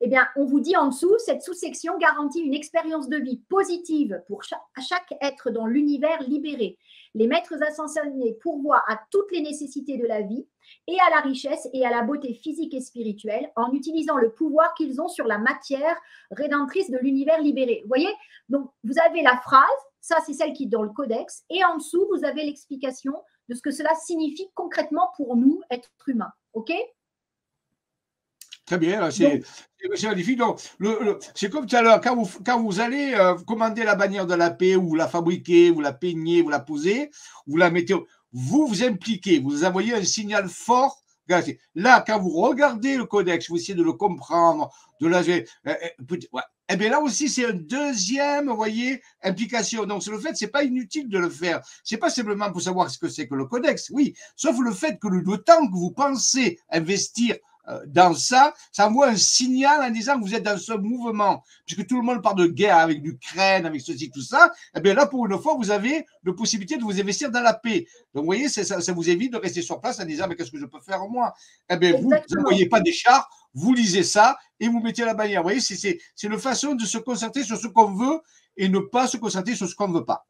Eh bien, on vous dit en dessous, cette sous-section garantit une expérience de vie positive pour chaque être dans l'univers libéré. Les maîtres ascensionnés pourvoient à toutes les nécessités de la vie et à la richesse et à la beauté physique et spirituelle en utilisant le pouvoir qu'ils ont sur la matière rédemptrice de l'univers libéré. Vous voyez? Donc, vous avez la phrase, ça c'est celle qui est dans le codex, et en dessous, vous avez l'explication de ce que cela signifie concrètement pour nous, êtres humains. OK? Très bien, c'est magnifique. Donc, c'est comme tout à l'heure, quand vous allez commander la bannière de la paix, ou vous la fabriquez, vous la peignez, vous la posez, vous la mettez, vous impliquez, vous envoyez un signal fort. Là, quand vous regardez le codex, vous essayez de le comprendre, eh bien là aussi, c'est une deuxième, vous voyez, implication. Donc, c'est le fait, c'est pas inutile de le faire. C'est pas simplement pour savoir ce que c'est que le codex, oui, sauf le fait que le temps que vous pensez investir dans ça, ça envoie un signal en disant que vous êtes dans ce mouvement, puisque tout le monde parle de guerre avec l'Ukraine, avec ceci, tout ça. Eh bien là, pour une fois, vous avez la possibilité de vous investir dans la paix. Donc, vous voyez, ça vous évite de rester sur place en disant, mais qu'est-ce que je peux faire moi? Eh bien, vous n'envoyez pas des chars, vous lisez ça et vous mettez la bannière. Vous voyez, c'est une façon de se concentrer sur ce qu'on veut et ne pas se concentrer sur ce qu'on ne veut pas.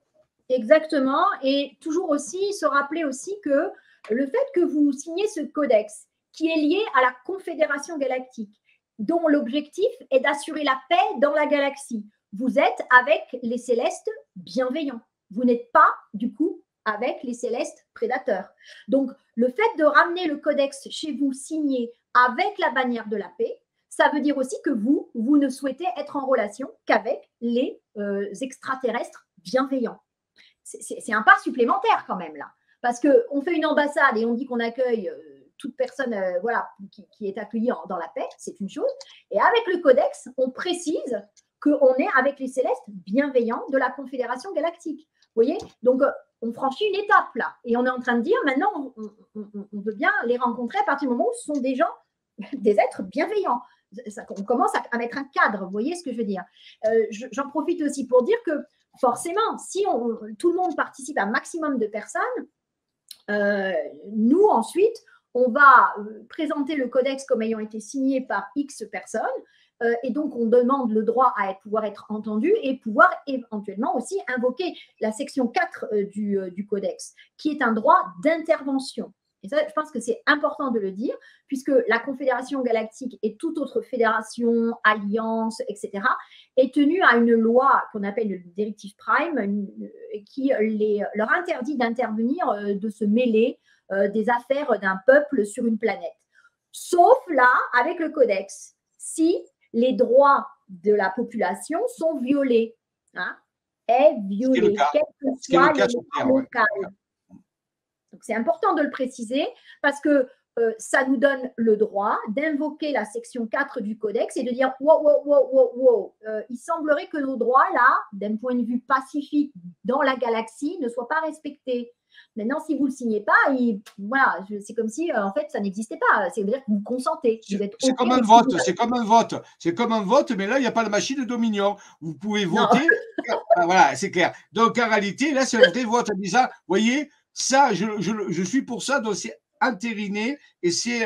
Exactement. Et toujours aussi, se rappeler aussi que le fait que vous signez ce codex, qui est lié à la Confédération galactique, dont l'objectif est d'assurer la paix dans la galaxie. Vous êtes avec les célestes bienveillants. Vous n'êtes pas, du coup, avec les célestes prédateurs. Donc, le fait de ramener le codex chez vous signé avec la bannière de la paix, ça veut dire aussi que vous ne souhaitez être en relation qu'avec les extraterrestres bienveillants. C'est un pas supplémentaire quand même là. Parce qu'on fait une ambassade et on dit qu'on accueille toute personne voilà, qui est accueillie dans la paix, c'est une chose. Et avec le codex, on précise qu'on est avec les célestes bienveillants de la Confédération galactique. Vous voyez? Donc, on franchit une étape là. Et on est en train de dire, maintenant, on veut bien les rencontrer à partir du moment où ce sont des gens, des êtres bienveillants. On commence à mettre un cadre, vous voyez ce que je veux dire? J'en profite aussi pour dire que forcément, si tout le monde participe à un maximum de personnes, nous ensuite, on va présenter le codex comme ayant été signé par X personnes et donc on demande le droit à pouvoir être entendu et pouvoir éventuellement aussi invoquer la section 4 du codex, qui est un droit d'intervention. Et ça, je pense que c'est important de le dire, puisque la Confédération galactique et toute autre fédération, alliance, etc., est tenue à une loi qu'on appelle le Directive Prime, qui leur interdit d'intervenir, de se mêler des affaires d'un peuple sur une planète. Sauf là, avec le codex, si les droits de la population sont violés, est violé, quel que soit le local. Donc, c'est important de le préciser parce que ça nous donne le droit d'invoquer la section 4 du codex et de dire wow, il semblerait que nos droits, là, d'un point de vue pacifique dans la galaxie, ne soient pas respectés. Maintenant, si vous ne le signez pas, voilà, c'est comme si, en fait, ça n'existait pas. C'est-à-dire que vous consentez. C'est comme un vote, c'est comme un vote. C'est comme un vote, mais là, il n'y a pas de machine de Dominion. Vous pouvez voter. Voilà, c'est clair. Donc, en réalité, là, c'est un vrai vote en disant, vous voyez, ça, je suis pour ça, donc c'est entériné et c'est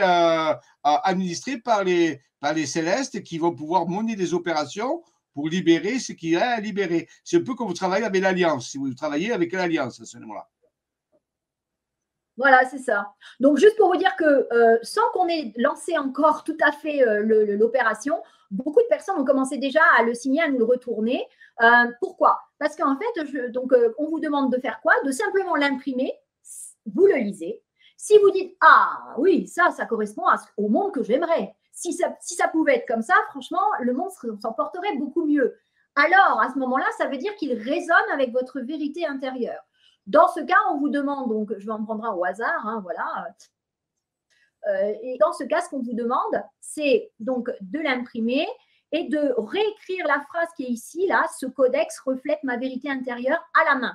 administré par les célestes qui vont pouvoir mener des opérations pour libérer ce qu'il y a à libérer. C'est un peu comme vous travaillez avec l'Alliance, si vous travaillez avec l'Alliance à ce moment-là. Voilà, c'est ça. Donc, juste pour vous dire que sans qu'on ait lancé encore tout à fait l'opération, beaucoup de personnes ont commencé déjà à le signer, à nous le retourner. Pourquoi? Parce qu'en fait, on vous demande de faire quoi? De simplement l'imprimer, vous le lisez. Si vous dites, ah oui, ça correspond au monde que j'aimerais. Si ça pouvait être comme ça, franchement, le monde s'en porterait beaucoup mieux. Alors, à ce moment-là, ça veut dire qu'il résonne avec votre vérité intérieure. Dans ce cas, on vous demande, donc je vais en prendre un au hasard, voilà. Et dans ce cas, ce qu'on vous demande, c'est donc de l'imprimer et de réécrire la phrase qui est ici, là, ce codex reflète ma vérité intérieure à la main.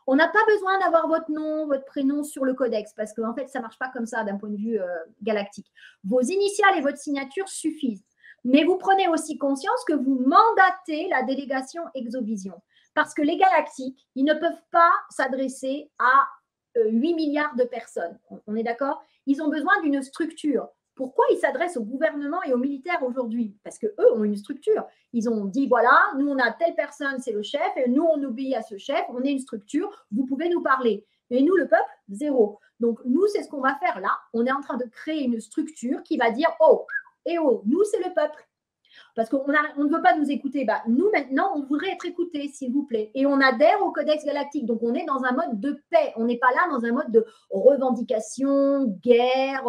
On n'a pas besoin d'avoir votre nom, votre prénom sur le codex parce qu'en fait, ça ne marche pas comme ça d'un point de vue galactique. Vos initiales et votre signature suffisent. Mais vous prenez aussi conscience que vous mandatez la délégation Exovision. Parce que les galactiques, ils ne peuvent pas s'adresser à 8 milliards de personnes. On est d'accord? Ils ont besoin d'une structure. Pourquoi ils s'adressent au gouvernement et aux militaires aujourd'hui? Parce qu'eux ont une structure. Ils ont dit, voilà, nous, on a telle personne, c'est le chef, et nous, on obéit à ce chef, on est une structure, vous pouvez nous parler. Mais nous, le peuple, zéro. Donc, nous, c'est ce qu'on va faire là. On est en train de créer une structure qui va dire, oh, et oh, nous, c'est le peuple. Parce qu'on ne veut pas nous écouter. Bah, nous, maintenant, on voudrait être écoutés, s'il vous plaît. Et on adhère au Codex Galactique. Donc, on est dans un mode de paix. On n'est pas là dans un mode de revendication, guerre,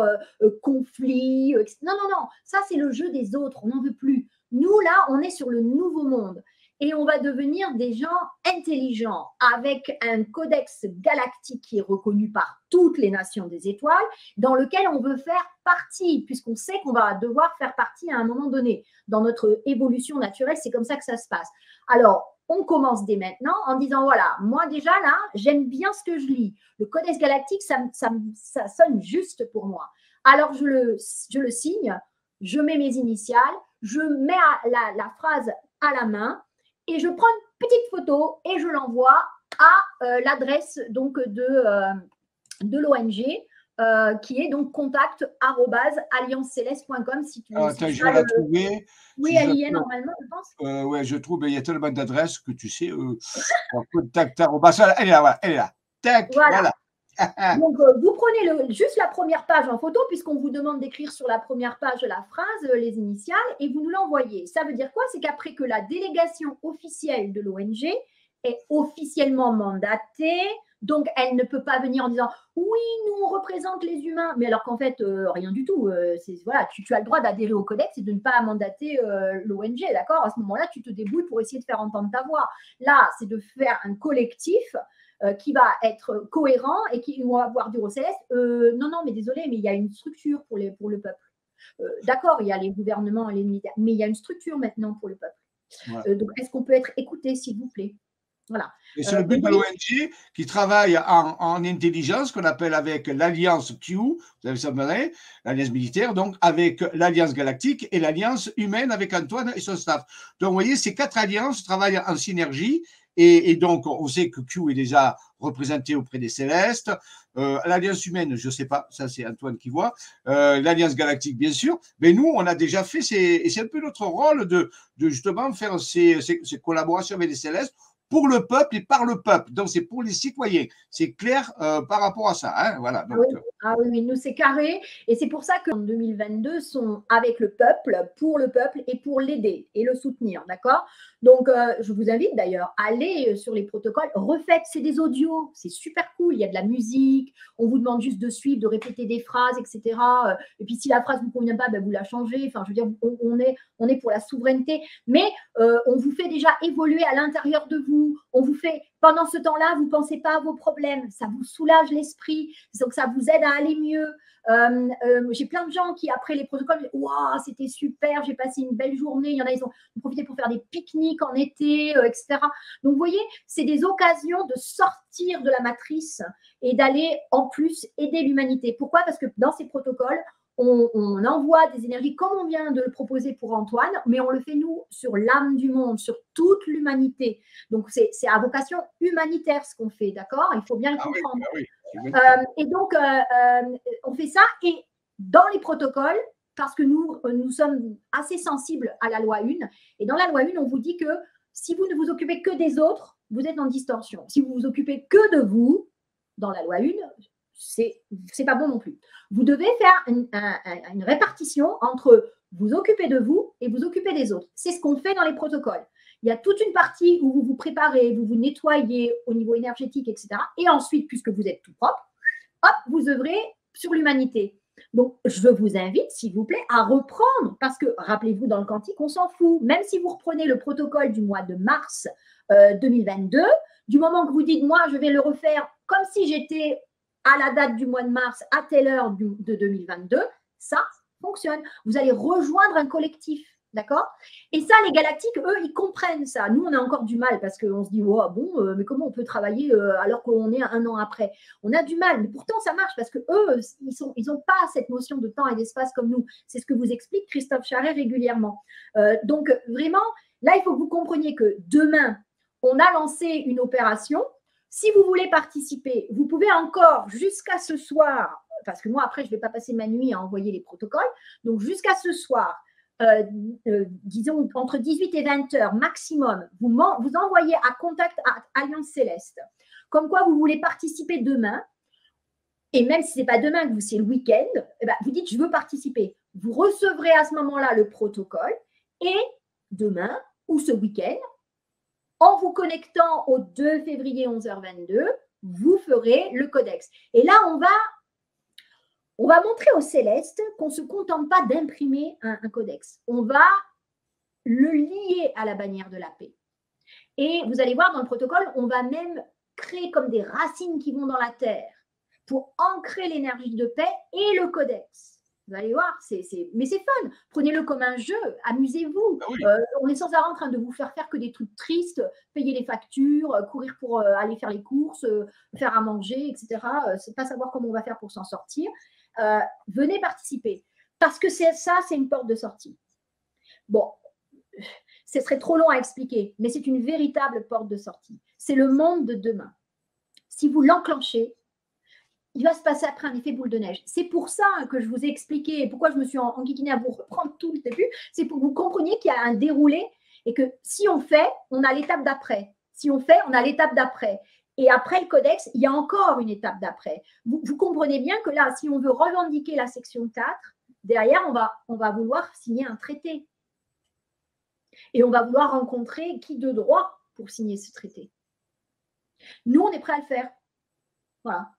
conflit. Non, non, non. Ça, c'est le jeu des autres. On n'en veut plus. Nous, là, on est sur le nouveau monde. Et on va devenir des gens intelligents avec un codex galactique qui est reconnu par toutes les nations des étoiles, dans lequel on veut faire partie, puisqu'on sait qu'on va devoir faire partie à un moment donné. Dans notre évolution naturelle, c'est comme ça que ça se passe. Alors, on commence dès maintenant en disant, voilà, moi déjà là, j'aime bien ce que je lis. Le codex galactique, ça sonne juste pour moi. Alors, je le signe, je mets mes initiales, je mets la phrase à la main, et je prends une petite photo et je l'envoie à l'adresse donc de l'ONG qui est donc contact@allianceceleste.com si tu veux. Attends, je vais la trouver. Oui, Si elle y est normalement, je pense. Oui, je trouve, il y a tellement d'adresses que tu sais. Contact, elle est là, voilà, elle est là. Tac, voilà. Donc, vous prenez juste la première page en photo, puisqu'on vous demande d'écrire sur la première page la phrase, les initiales, et vous nous l'envoyez. Ça veut dire quoi? C'est qu'après que la délégation officielle de l'ONG est officiellement mandatée, donc elle ne peut pas venir en disant « Oui, nous, on représente les humains », mais alors qu'en fait, rien du tout. Voilà, tu as le droit d'adhérer au codex et de ne pas mandater l'ONG, d'accord? À ce moment-là, tu te débrouilles pour essayer de faire entendre ta voix. Là, c'est de faire un collectif qui va être cohérent et qui va avoir du céleste. Non, non, mais désolé, mais il y a une structure pour le peuple. D'accord, il y a les gouvernements et les militaires, mais il y a une structure maintenant pour le peuple. Ouais. Donc, est-ce qu'on peut être écouté, s'il vous plaît? Voilà. Et c'est le but de l'ONG qui travaille en intelligence, qu'on appelle avec l'Alliance Q, vous avez ça, l'Alliance militaire, donc avec l'Alliance galactique et l'Alliance humaine avec Antoine et son staff. Donc, vous voyez, ces 4 alliances travaillent en synergie. Et donc, on sait que Q est déjà représenté auprès des Célestes. L'Alliance humaine, je ne sais pas, ça c'est Antoine qui voit. L'Alliance galactique, bien sûr. Mais nous, on a déjà fait, et c'est un peu notre rôle de justement faire ces collaborations avec les Célestes pour le peuple et par le peuple. Donc, c'est pour les citoyens. C'est clair par rapport à ça. Hein, voilà. Donc, oui, nous, c'est carré. Et c'est pour ça qu'en 2022, sont avec le peuple, pour le peuple et pour l'aider et le soutenir. D'accord? Donc, je vous invite d'ailleurs à aller sur les protocoles. Refaites, c'est des audios. C'est super cool. Il y a de la musique. On vous demande juste de suivre, de répéter des phrases, etc. Et puis, si la phrase ne vous convient pas, ben, vous la changez. Enfin, je veux dire, on est pour la souveraineté. Mais on vous fait déjà évoluer à l'intérieur de vous. On vous fait, pendant ce temps-là, vous ne pensez pas à vos problèmes. Ça vous soulage l'esprit. Donc, ça vous aide à aller mieux. J'ai plein de gens qui, après les protocoles, waouh, c'était super, j'ai passé une belle journée. Il y en a, ils ont profité pour faire des pique-niques en été, etc. Donc, vous voyez, c'est des occasions de sortir de la matrice et d'aller en plus aider l'humanité. Pourquoi? Parce que dans ces protocoles, on envoie des énergies comme on vient de le proposer pour Antoine, mais on le fait, nous, sur l'âme du monde, sur toute l'humanité. Donc, c'est à vocation humanitaire ce qu'on fait, d'accord? Il faut bien le comprendre. Oui. Et donc, on fait ça. Et dans les protocoles, parce que nous sommes assez sensibles à la loi 1, et dans la loi 1, on vous dit que si vous ne vous occupez que des autres, vous êtes en distorsion. Si vous vous occupez que de vous, dans la loi 1, c'est pas bon non plus. Vous devez faire une répartition entre vous occuper de vous et vous occuper des autres. C'est ce qu'on fait dans les protocoles. Il y a toute une partie où vous vous préparez, vous vous nettoyez au niveau énergétique, etc. Et ensuite, puisque vous êtes tout propre, hop, vous œuvrez sur l'humanité. Donc, je vous invite, s'il vous plaît, à reprendre, parce que, rappelez-vous, dans le quantique, on s'en fout. Même si vous reprenez le protocole du mois de mars 2022, du moment que vous dites, moi, je vais le refaire comme si j'étais à la date du mois de mars, à telle heure de 2022, ça fonctionne. Vous allez rejoindre un collectif. D'accord? Et ça, les galactiques, eux, ils comprennent ça. Nous, on a encore du mal parce qu'on se dit, oh, bon, mais comment on peut travailler alors qu'on est 1 an après? On a du mal, mais pourtant, ça marche parce que eux, ils n'ont pas cette notion de temps et d'espace comme nous. C'est ce que vous explique Christophe Charret régulièrement. Donc, vraiment, là, il faut que vous compreniez que demain, on a lancé une opération. Si vous voulez participer, vous pouvez encore, jusqu'à ce soir, parce que moi, après, je ne vais pas passer ma nuit à envoyer les protocoles, donc jusqu'à ce soir, disons entre 18 et 20 heures maximum, vous envoyez à contact à Alliance Céleste, comme quoi vous voulez participer demain, et même si ce n'est pas demain, que c'est le week-end, eh ben, vous dites je veux participer. Vous recevrez à ce moment-là le protocole, et demain ou ce week-end, en vous connectant au 2 février 11h22, vous ferez le codex. Et là, on va montrer aux célestes qu'on ne se contente pas d'imprimer un codex. On va le lier à la bannière de la paix. Et vous allez voir dans le protocole, on va même créer comme des racines qui vont dans la terre pour ancrer l'énergie de paix et le codex. Vous allez voir, mais c'est fun. Prenez-le comme un jeu, amusez-vous. Ah oui. On est sans arrêt en train de vous faire que des trucs tristes, payer les factures, courir pour aller faire les courses, faire à manger, etc. C'est pas savoir comment on va faire pour s'en sortir. Venez participer. Parce que c'est une porte de sortie. Bon, ce serait trop long à expliquer, mais c'est une véritable porte de sortie. C'est le monde de demain. Si vous l'enclenchez, il va se passer après un effet boule de neige. C'est pour ça que je vous ai expliqué pourquoi je me suis enquiquinée à vous reprendre tout le début. C'est pour que vous compreniez qu'il y a un déroulé et que si on fait, on a l'étape d'après. Si on fait, on a l'étape d'après. Et après le codex, il y a encore une étape d'après. Vous comprenez bien que là, si on veut revendiquer la section 4, derrière, on va vouloir signer un traité. Et on va vouloir rencontrer qui de droit pour signer ce traité. Nous, on est prêt à le faire. Voilà.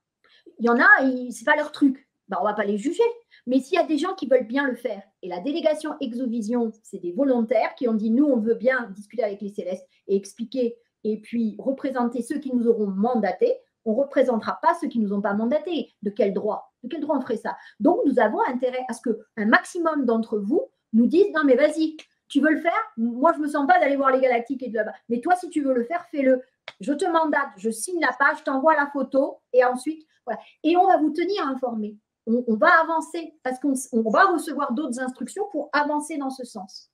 Il y en a, ce n'est pas leur truc. Ben, on ne va pas les juger. Mais s'il y a des gens qui veulent bien le faire, et la délégation Exovision, c'est des volontaires qui ont dit, nous, on veut bien discuter avec les célestes et expliquer et puis représenter ceux qui nous auront mandatés, on ne représentera pas ceux qui ne nous ont pas mandatés. De quel droit? De quel droit on ferait ça? Donc, nous avons intérêt à ce qu'un maximum d'entre vous nous disent, non mais vas-y, tu veux le faire? Moi, je ne me sens pas d'aller voir les galactiques et de là-bas. Mais toi, si tu veux le faire, fais-le. Je te mandate, je signe la page, je t'envoie la photo et ensuite, voilà. Et on va vous tenir informés. On va avancer parce qu'on va recevoir d'autres instructions pour avancer dans ce sens.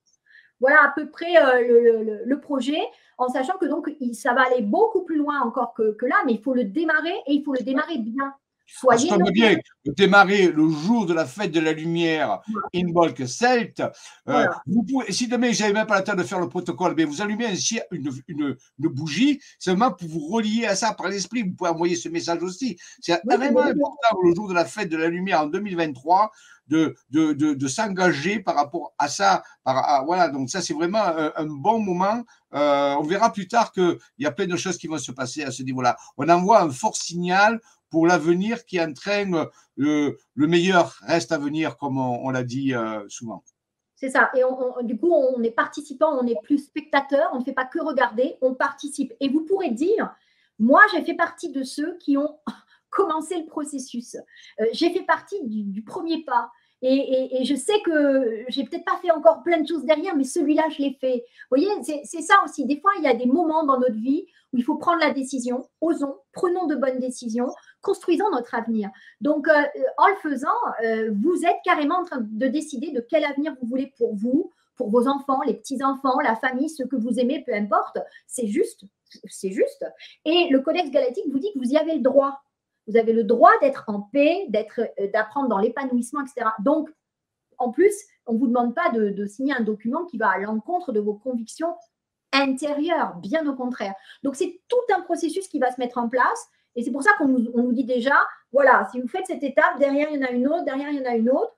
Voilà à peu près le projet, en sachant que donc ça va aller beaucoup plus loin encore que là, mais il faut le démarrer et il faut le démarrer bien. Soyez bien démarrer le jour de la fête de la lumière in Bolk Celt. Voilà. Vous pouvez, si demain j'avais même pas le temps de faire le protocole, mais vous allumez une bougie seulement pour vous relier à ça par l'esprit. Vous pouvez envoyer ce message aussi. C'est vraiment important le jour de la fête de la lumière en 2023 de s'engager par rapport à ça. Voilà, donc ça c'est vraiment un bon moment. On verra plus tard qu'il y a plein de choses qui vont se passer à ce niveau-là. On envoie un fort signal pour l'avenir qui entraîne le meilleur reste à venir, comme on l'a dit souvent. C'est ça. Et du coup, on est participant, on n'est plus spectateur, on ne fait pas que regarder, on participe. Et vous pourrez dire, moi, j'ai fait partie de ceux qui ont commencé le processus. J'ai fait partie du premier pas. Et je sais que j'ai peut-être pas fait encore plein de choses derrière, mais celui-là, je l'ai fait. Vous voyez, c'est ça aussi. Des fois, il y a des moments dans notre vie où il faut prendre la décision. Osons, prenons de bonnes décisions, construisons notre avenir. Donc, en le faisant, vous êtes carrément en train de décider de quel avenir vous voulez pour vous, pour vos enfants, les petits-enfants, la famille, ceux que vous aimez, peu importe. C'est juste, c'est juste. Et le Codex Galactique vous dit que vous y avez le droit. Vous avez le droit d'être en paix, d'apprendre dans l'épanouissement, etc. Donc, en plus, on ne vous demande pas de signer un document qui va à l'encontre de vos convictions intérieures, bien au contraire. Donc, c'est tout un processus qui va se mettre en place. Et c'est pour ça qu'on nous dit déjà, voilà, si vous faites cette étape, derrière, il y en a une autre, derrière, il y en a une autre.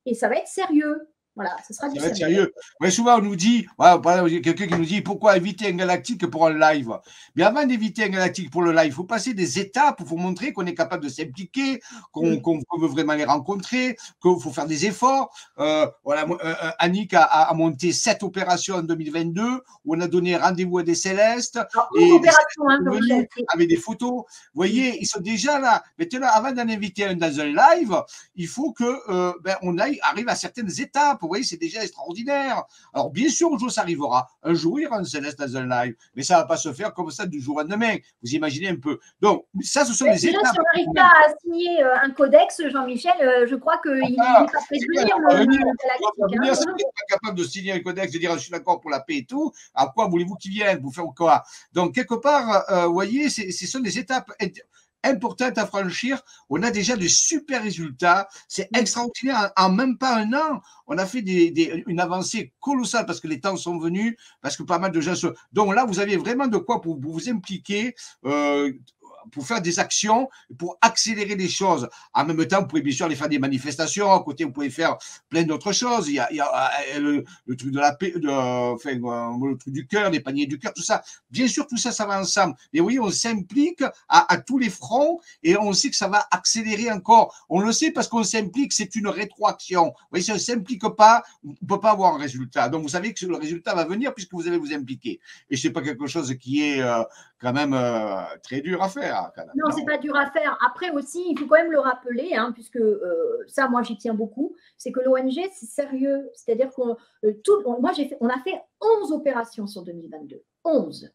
Et ça va être sérieux. Voilà, ce sera du sérieux. Sérieux. Ouais, souvent, on nous dit, quelqu'un qui nous dit, pourquoi éviter un galactique pour un live? Mais avant d'éviter un galactique pour le live, il faut passer des étapes, il faut montrer qu'on est capable de s'impliquer, qu'on veut vraiment les rencontrer, qu'il faut faire des efforts. Voilà, Annick a monté 7 opérations en 2022, où on a donné rendez-vous à des célestes. Alors, une opération, avec des photos. Vous voyez, ils sont déjà là. Maintenant, avant d'en inviter un dans un live, il faut que on arrive à certaines étapes. vous voyez, c'est déjà extraordinaire. Alors, bien sûr, un jour, ça arrivera. Un jour, il y aura un Céleste dans un live, mais ça ne va pas se faire comme ça du jour au lendemain. Vous imaginez un peu. Donc, ça, ce sont les déjà, étapes. si on n'arrive pas à signer un codex, Jean-Michel, je crois qu'il n'est pas prêt de venir, le galactique. Si vous n'êtes pas capable de signer un codex, de dire je suis d'accord pour la paix et tout, à quoi voulez-vous qu'il vienne? Vous faire quoi? Donc, quelque part, vous voyez, ce sont des étapes importante à franchir. On a déjà de super résultats. C'est extraordinaire. En même pas un an, on a fait une avancée colossale parce que les temps sont venus, parce que pas mal de gens se... Donc là, vous avez vraiment de quoi pour vous impliquer, pour faire des actions, pour accélérer les choses. En même temps, vous pouvez bien sûr aller faire des manifestations. À côté, vous pouvez faire plein d'autres choses. Il y a le truc de la paix, enfin, le truc du cœur, les paniers du cœur, tout ça. Bien sûr, tout ça, ça va ensemble. Mais oui, on s'implique à tous les fronts et on sait que ça va accélérer encore. On le sait parce qu'on s'implique, c'est une rétroaction. Vous voyez, si on ne s'implique pas, on ne peut pas avoir un résultat. Donc, vous savez que le résultat va venir puisque vous allez vous impliquer. Et ce n'est pas quelque chose qui est quand même très dur à faire. Non, c'est pas dur à faire. Après aussi, il faut quand même le rappeler, hein, puisque ça, moi, j'y tiens beaucoup, c'est que l'ONG, c'est sérieux. C'est-à-dire qu'on on a fait 11 opérations sur 2022. 11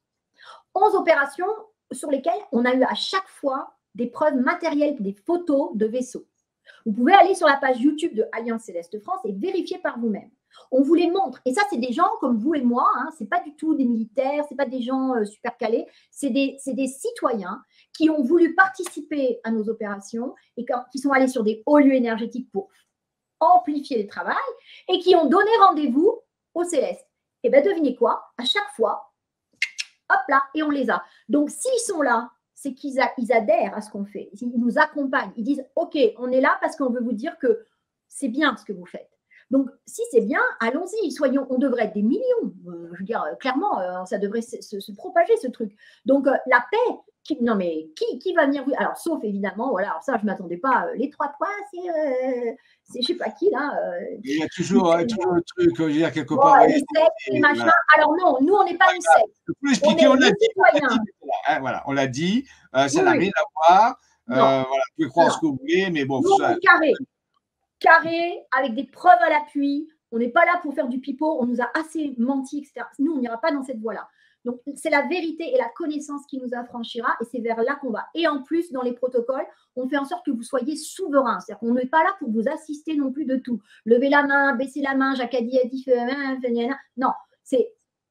opérations sur lesquelles on a eu à chaque fois des preuves matérielles, des photos de vaisseaux. Vous pouvez aller sur la page YouTube de Alliance Céleste France et vérifier par vous-même. On vous les montre. Et ça, c'est des gens comme vous et moi. Hein, ce n'est pas du tout des militaires, ce n'est pas des gens super calés. C'est des citoyens qui ont voulu participer à nos opérations et qui sont allés sur des hauts lieux énergétiques pour amplifier le travail et qui ont donné rendez-vous aux Célestes. Et bien, devinez quoi? À chaque fois, hop là, et on les a. Donc, s'ils sont là, c'est qu'ils adhèrent à ce qu'on fait. Ils nous accompagnent. Ils disent, OK, on est là parce qu'on veut vous dire que c'est bien ce que vous faites. Donc, si c'est bien, allons-y, on devrait être des millions. Je veux dire, clairement, ça devrait se propager, ce truc. Donc, la paix, qui va venir? Alors, sauf évidemment, voilà, alors ça, je ne m'attendais pas. Les 3 points, c'est je ne sais pas qui, là. Il y a toujours le truc, je veux dire, quelque part. Les sectes, les machins. Voilà. Alors, non, nous, on n'est pas une secte. Je peux expliquer, on l'a dit. Voilà, on l'a dit. Ça n'a rien à voir. Voilà, vous pouvez croire ce que vous voulez, mais bon. Nous, ça... carré, avec des preuves à l'appui. On n'est pas là pour faire du pipeau. On nous a assez menti, etc. Nous, on n'ira pas dans cette voie-là. Donc, c'est la vérité et la connaissance qui nous affranchira et c'est vers là qu'on va. Et en plus, dans les protocoles, on fait en sorte que vous soyez souverain. C'est-à-dire qu'on n'est pas là pour vous assister non plus de tout. Levez la main, baissez la main, Jacques a dit, non,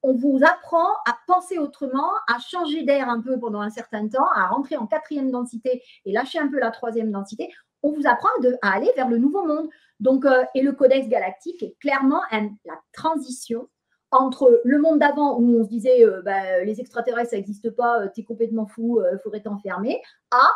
on vous apprend à penser autrement, à changer d'air un peu pendant un certain temps, à rentrer en 4e densité et lâcher un peu la 3e densité. On vous apprend à aller vers le nouveau monde. Donc, et le Codex Galactique est clairement la transition entre le monde d'avant où on se disait les extraterrestres, ça n'existe pas, tu es complètement fou, il faudrait t'enfermer, à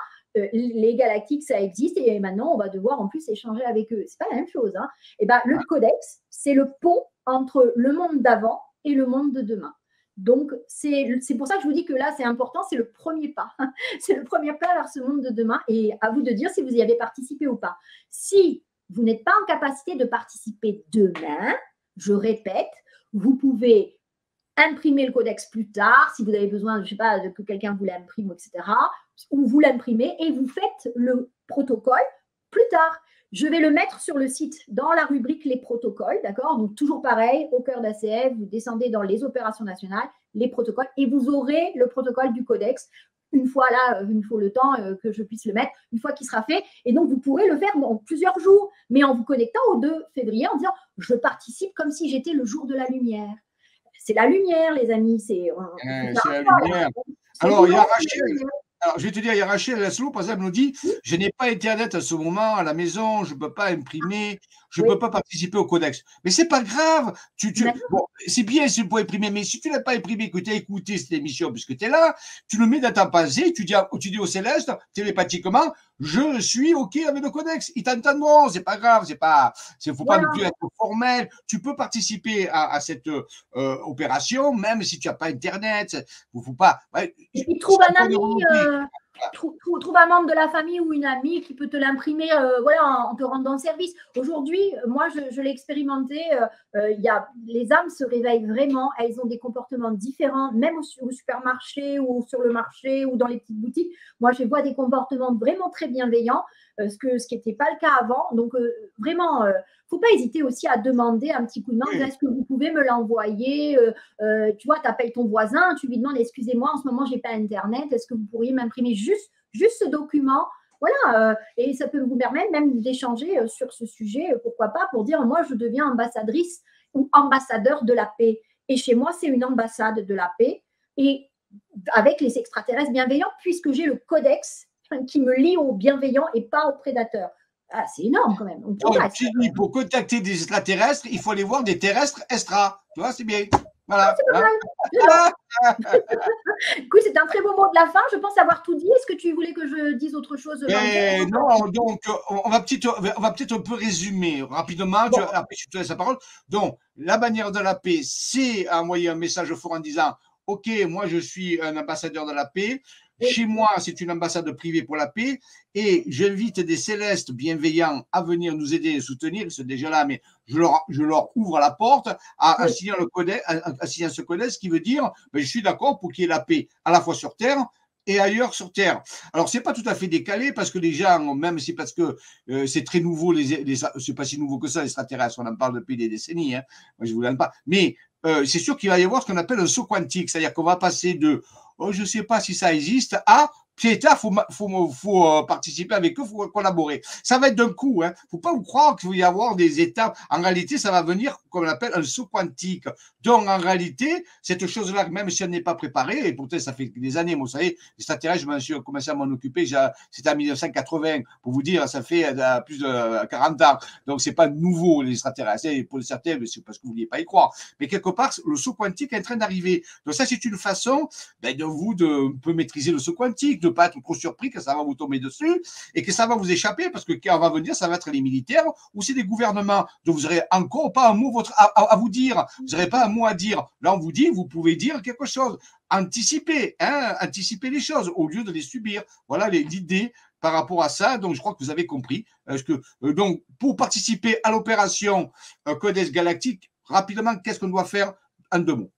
les galactiques, ça existe et maintenant, on va devoir en plus échanger avec eux. Ce n'est pas la même chose. Hein. Et le Codex, c'est le pont entre le monde d'avant et le monde de demain. Donc, c'est pour ça que je vous dis que là, c'est important, c'est le premier pas. C'est le premier pas vers ce monde de demain et à vous de dire si vous y avez participé ou pas. Si vous n'êtes pas en capacité de participer demain, je répète, vous pouvez imprimer le codex plus tard, si vous avez besoin, je ne sais pas, que quelqu'un vous l'imprime, etc. Ou vous l'imprimez et vous faites le protocole plus tard. Je vais le mettre sur le site dans la rubrique les protocoles, d'accord? Donc, toujours pareil, au cœur d'ACF, vous descendez dans les opérations nationales, les protocoles, et vous aurez le protocole du codex. Une fois là, il me faut le temps que je puisse le mettre, une fois qu'il sera fait. Et donc, vous pourrez le faire dans plusieurs jours, mais en vous connectant au 2 février, en disant « Je participe comme si j'étais le jour de la lumière ». C'est la lumière, les amis. C'est la lumière. Alors, il y a Rachel. Alors, je vais te dire, il y a Rachel Laszlo, par exemple, nous dit « Je n'ai pas Internet à ce moment à la maison, je ne peux pas imprimer, je ne peux pas participer au codex. » Mais ce n'est pas grave. Bon, c'est bien si tu peux imprimer, mais si tu ne l'as pas imprimé, que tu as écouté cette émission puisque tu es là, tu le mets dans ta pensée, tu dis au Céleste, télépathiquement, je suis OK avec le codex. Ils t'entendront, ce n'est pas grave, il ne faut pas non plus être formel. Tu peux participer à cette opération, même si tu n'as pas Internet. Il ne faut pas. Et puis, trouve un ami. Trouve un membre de la famille ou une amie qui peut te l'imprimer en te rendant service. Aujourd'hui, moi, je l'ai expérimenté. Les âmes se réveillent vraiment. Elles ont des comportements différents, même au supermarché ou sur le marché ou dans les petites boutiques. Moi, je vois des comportements vraiment très bienveillants. ce qui n'était pas le cas avant. Donc, vraiment, faut pas hésiter aussi à demander un petit coup de main. Est-ce que vous pouvez me l'envoyer? Tu vois, tu appelles ton voisin, tu lui demandes, excusez-moi, en ce moment, j'ai pas Internet. Est-ce que vous pourriez m'imprimer juste ce document? Voilà, et ça peut vous permettre même d'échanger sur ce sujet, pourquoi pas, pour dire, moi, je deviens ambassadrice ou ambassadeur de la paix. Et chez moi, c'est une ambassade de la paix. Et avec les extraterrestres bienveillants, puisque j'ai le codex qui me lie aux bienveillants et pas aux prédateurs. Ah, c'est énorme quand même. Donc, pour contacter des extraterrestres, il faut aller voir des terrestres extra. Tu vois, c'est bien. Voilà. Ah, c'est pas mal. Écoute, c'est un très beau mot de la fin. Je pense avoir tout dit. Est-ce que tu voulais que je dise autre chose? Non, donc on va peut-être un peu résumer rapidement. Bon. Après, je te laisse la parole. Donc, la bannière de la paix, c'est envoyer un message fort en disant « Ok, moi, je suis un ambassadeur de la paix. Chez moi, c'est une ambassade privée pour la paix et j'invite des célestes bienveillants à venir nous aider et soutenir. Ils sont déjà là, mais je leur ouvre la porte à signer ce codex, ce qui veut dire je suis d'accord pour qu'il y ait la paix à la fois sur Terre et ailleurs sur Terre. Alors, c'est pas tout à fait décalé parce que les gens, même si parce que c'est très nouveau, c'est pas si nouveau que ça, les extraterrestres, on en parle depuis des décennies, hein. Moi, je vous l'aime pas. Mais c'est sûr qu'il va y avoir ce qu'on appelle un saut quantique, c'est-à-dire qu'on va passer de je ne sais pas si ça existe à Pieta, faut participer avec eux, il faut collaborer. Ça va être d'un coup. Il ne faut pas vous croire qu'il va y avoir des étapes. En réalité, ça va venir, comme on appelle, un saut quantique. Donc, en réalité, cette chose-là, même si elle n'est pas préparée, et pourtant, ça fait des années, moi, vous savez, les extraterrestres, je me suis commencé à m'en occuper, c'était en 1980, pour vous dire, ça fait plus de 40 ans. Donc, ce n'est pas nouveau, les extraterrestres. Et pour certains, c'est parce que vous ne vouliez pas y croire. Mais quelque part, le saut quantique est en train d'arriver. Donc, ça, c'est une façon de vous de un peu maîtriser le saut quantique, de ne pas être trop surpris que ça va vous tomber dessus et que ça va vous échapper parce que quand on va venir, ça va être les militaires ou c'est des gouvernements. Donc vous n'aurez encore pas un mot à vous dire. Vous n'aurez pas un mot à dire. Là, on vous dit, vous pouvez dire quelque chose. Anticiper, anticiper les choses au lieu de les subir. Voilà l'idée par rapport à ça. Donc, je crois que vous avez compris. Donc, pour participer à l'opération Codex Galactique, rapidement, qu'est-ce qu'on doit faire en 2 mots?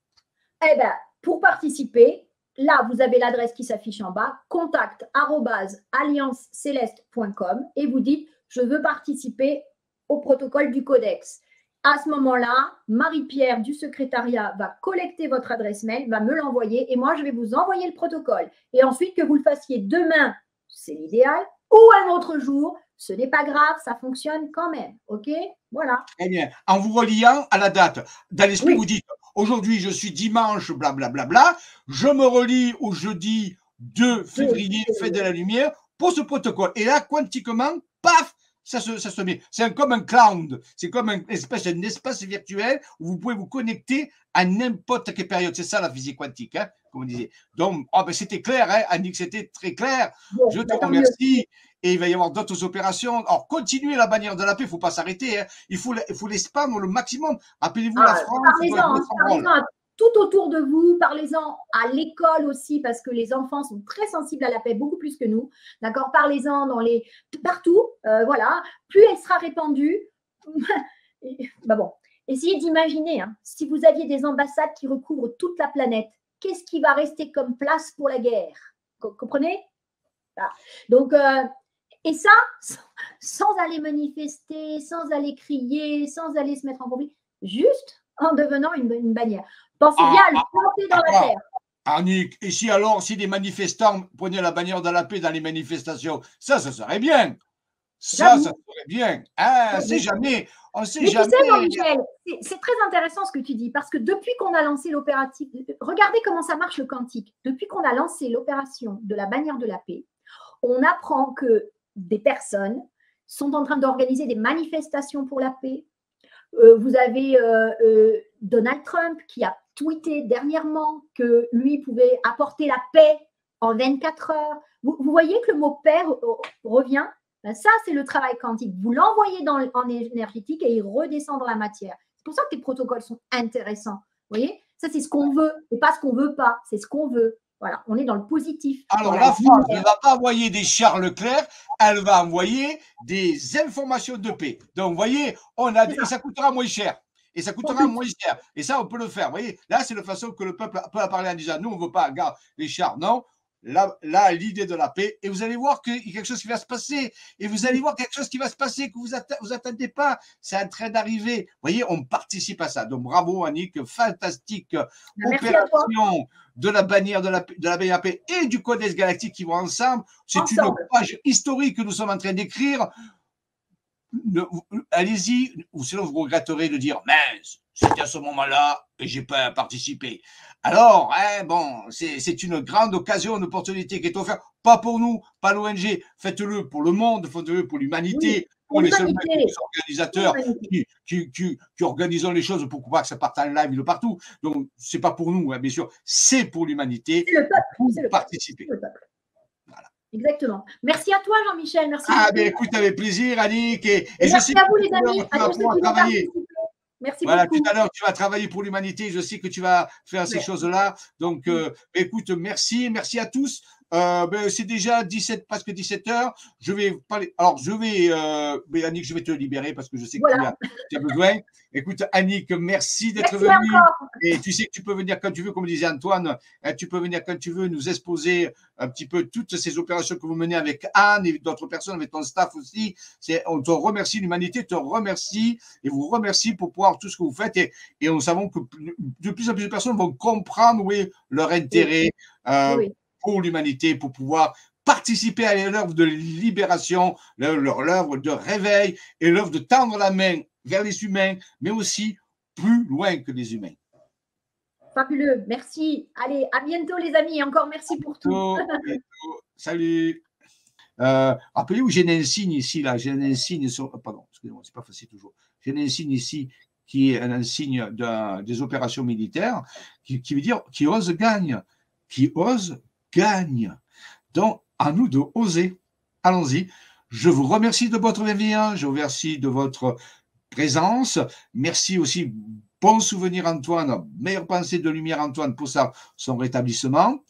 Eh bien, pour participer, là, vous avez l'adresse qui s'affiche en bas, contact@allianceceleste.com et vous dites « Je veux participer au protocole du Codex ». À ce moment-là, Marie-Pierre du secrétariat va collecter votre adresse mail, va me l'envoyer et moi, je vais vous envoyer le protocole. Et ensuite, que vous le fassiez demain, c'est l'idéal, ou un autre jour, ce n'est pas grave, ça fonctionne quand même. OK? Voilà. Très bien. En vous reliant à la date, dans l'esprit, vous dites aujourd'hui, je suis dimanche, blablabla. Bla, bla, bla, je me relie au jeudi 2 février, fête de la lumière, pour ce protocole. Et là, quantiquement, paf, ça se met. C'est comme un cloud. C'est comme un espace virtuel où vous pouvez vous connecter à n'importe quelle période. C'est ça la physique quantique, hein, comme on disait. Donc, c'était clair, hein, Annick, c'était très clair. Bon, je te remercie. Et il va y avoir d'autres opérations. Alors, continuez la bannière de la paix, il ne faut pas s'arrêter. Hein. Il faut les spams le maximum. Rappelez-vous la France. Parlez-en tout autour de vous. Parlez-en à l'école aussi, parce que les enfants sont très sensibles à la paix, beaucoup plus que nous. D'accord? Parlez-en partout. Voilà. Plus elle sera répandue. Bon. Essayez d'imaginer, hein, si vous aviez des ambassades qui recouvrent toute la planète, qu'est-ce qui va rester comme place pour la guerre? Comprenez? Voilà. Donc, et ça, sans aller manifester, sans aller crier, sans aller se mettre en conflit, juste en devenant une bannière. Pensez bien à le planter dans la terre. Annick, et si des manifestants prenaient la bannière de la paix dans les manifestations, ça serait bien. Ça serait bien. On ne sait jamais. On sait jamais. Tu sais, Jean-Michel, c'est très intéressant ce que tu dis, parce que depuis qu'on a lancé l'opérative, regardez comment ça marche le quantique. Depuis qu'on a lancé l'opération de la bannière de la paix, on apprend que des personnes sont en train d'organiser des manifestations pour la paix. Vous avez Donald Trump qui a tweeté dernièrement que lui pouvait apporter la paix en 24 heures. Vous voyez que le mot paix revient. Ben ça, c'est le travail quantique. Vous l'envoyez en énergétique et il redescend dans la matière. C'est pour ça que les protocoles sont intéressants. Vous voyez, ça, c'est ce qu'on veut et pas ce qu'on ne veut pas. C'est ce qu'on veut. Voilà, on est dans le positif. Alors, la France ne va pas envoyer des chars Leclerc, elle va envoyer des informations de paix. Donc, vous voyez, et ça coûtera moins cher. Et ça coûtera moins cher. Et ça, on peut le faire. Vous voyez, là, c'est la façon que le peuple peut parler en disant, nous, on ne veut pas, regarde, les chars, non. là l'idée de la paix, et vous allez voir qu'il y a quelque chose qui va se passer, et vous allez voir quelque chose qui va se passer que vous attendez pas, c'est en train d'arriver. Vous voyez, on participe à ça. Donc bravo Annick, fantastique opération de la bannière de la paix et du Codex Galactique qui vont ensemble. C'est une page historique que nous sommes en train d'écrire. Allez-y, ou sinon vous regretterez de dire mince, c'était à ce moment-là et j'ai pas participé. Alors, bon, c'est une grande occasion, une opportunité qui est offerte, pas pour nous, pas l'ONG, faites-le pour le monde, faites-le pour l'humanité, pour les organisateurs qui organisent les choses pour pas que ça parte en live de partout. Donc, c'est pas pour nous, bien sûr, c'est pour l'humanité. C'est le peuple. C'est le participer. Peuple. Voilà. Exactement. Merci à toi, Jean-Michel. Merci. Ben écoute, avec plaisir, Annick. Et merci à vous, les amis. À tous ceux qui travailler. Merci voilà, beaucoup. Tout à l'heure, tu vas travailler pour l'humanité. Je sais que tu vas faire ces choses-là. Donc, écoute, merci à tous. C'est déjà presque 17 heures. Je vais parler. Alors, Annick, je vais te libérer parce que je sais que tu as besoin. Écoute, Annick, merci d'être venue. Et tu sais que tu peux venir quand tu veux, comme disait Antoine. Tu peux venir quand tu veux nous exposer un petit peu toutes ces opérations que vous menez avec Anne et d'autres personnes, avec ton staff aussi. On te remercie, l'humanité te remercie et vous remercie pour pouvoir tout ce que vous faites. Et nous savons que de plus en plus de personnes vont comprendre leur intérêt pour l'humanité, pour pouvoir participer à l'œuvre de libération, l'œuvre de réveil et l'œuvre de tendre la main vers les humains, mais aussi plus loin que les humains. Fabuleux, merci. Allez, à bientôt les amis, et encore merci pour tout. Salut. Rappelez-vous, j'ai un signe ici, là, j'ai un signe pardon, excusez-moi, c'est pas facile toujours. J'ai un signe ici qui est un signe des opérations militaires, qui veut dire qui ose gagne, qui ose gagne. Donc, à nous de oser. Allons-y. Je vous remercie de votre bienveillance, je vous remercie de votre présence. Merci aussi. Bon souvenir Antoine, meilleure pensée de lumière Antoine pour son rétablissement.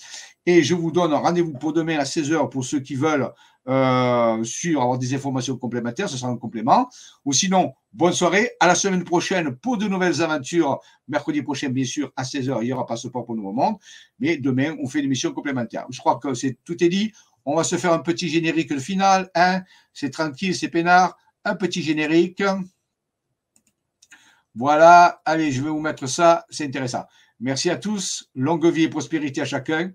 Et je vous donne rendez-vous pour demain à 16h pour ceux qui veulent avoir des informations complémentaires, ce sera un complément. Ou sinon, bonne soirée, à la semaine prochaine pour de nouvelles aventures. Mercredi prochain, bien sûr, à 16h, il n'y aura pas Passeport pour Nouveau Monde. Mais demain, on fait une émission complémentaire. Je crois que tout est dit. On va se faire un petit générique de finale. C'est tranquille, c'est peinard. Un petit générique. Voilà, allez, je vais vous mettre ça, c'est intéressant. Merci à tous, longue vie et prospérité à chacun.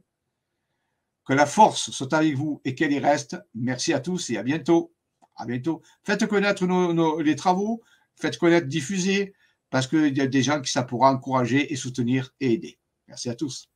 Que la force soit avec vous et qu'elle y reste. Merci à tous et à bientôt. À bientôt. Faites connaître les travaux, faites connaître, diffuser, parce qu'il y a des gens qui ça pourra encourager et soutenir et aider. Merci à tous.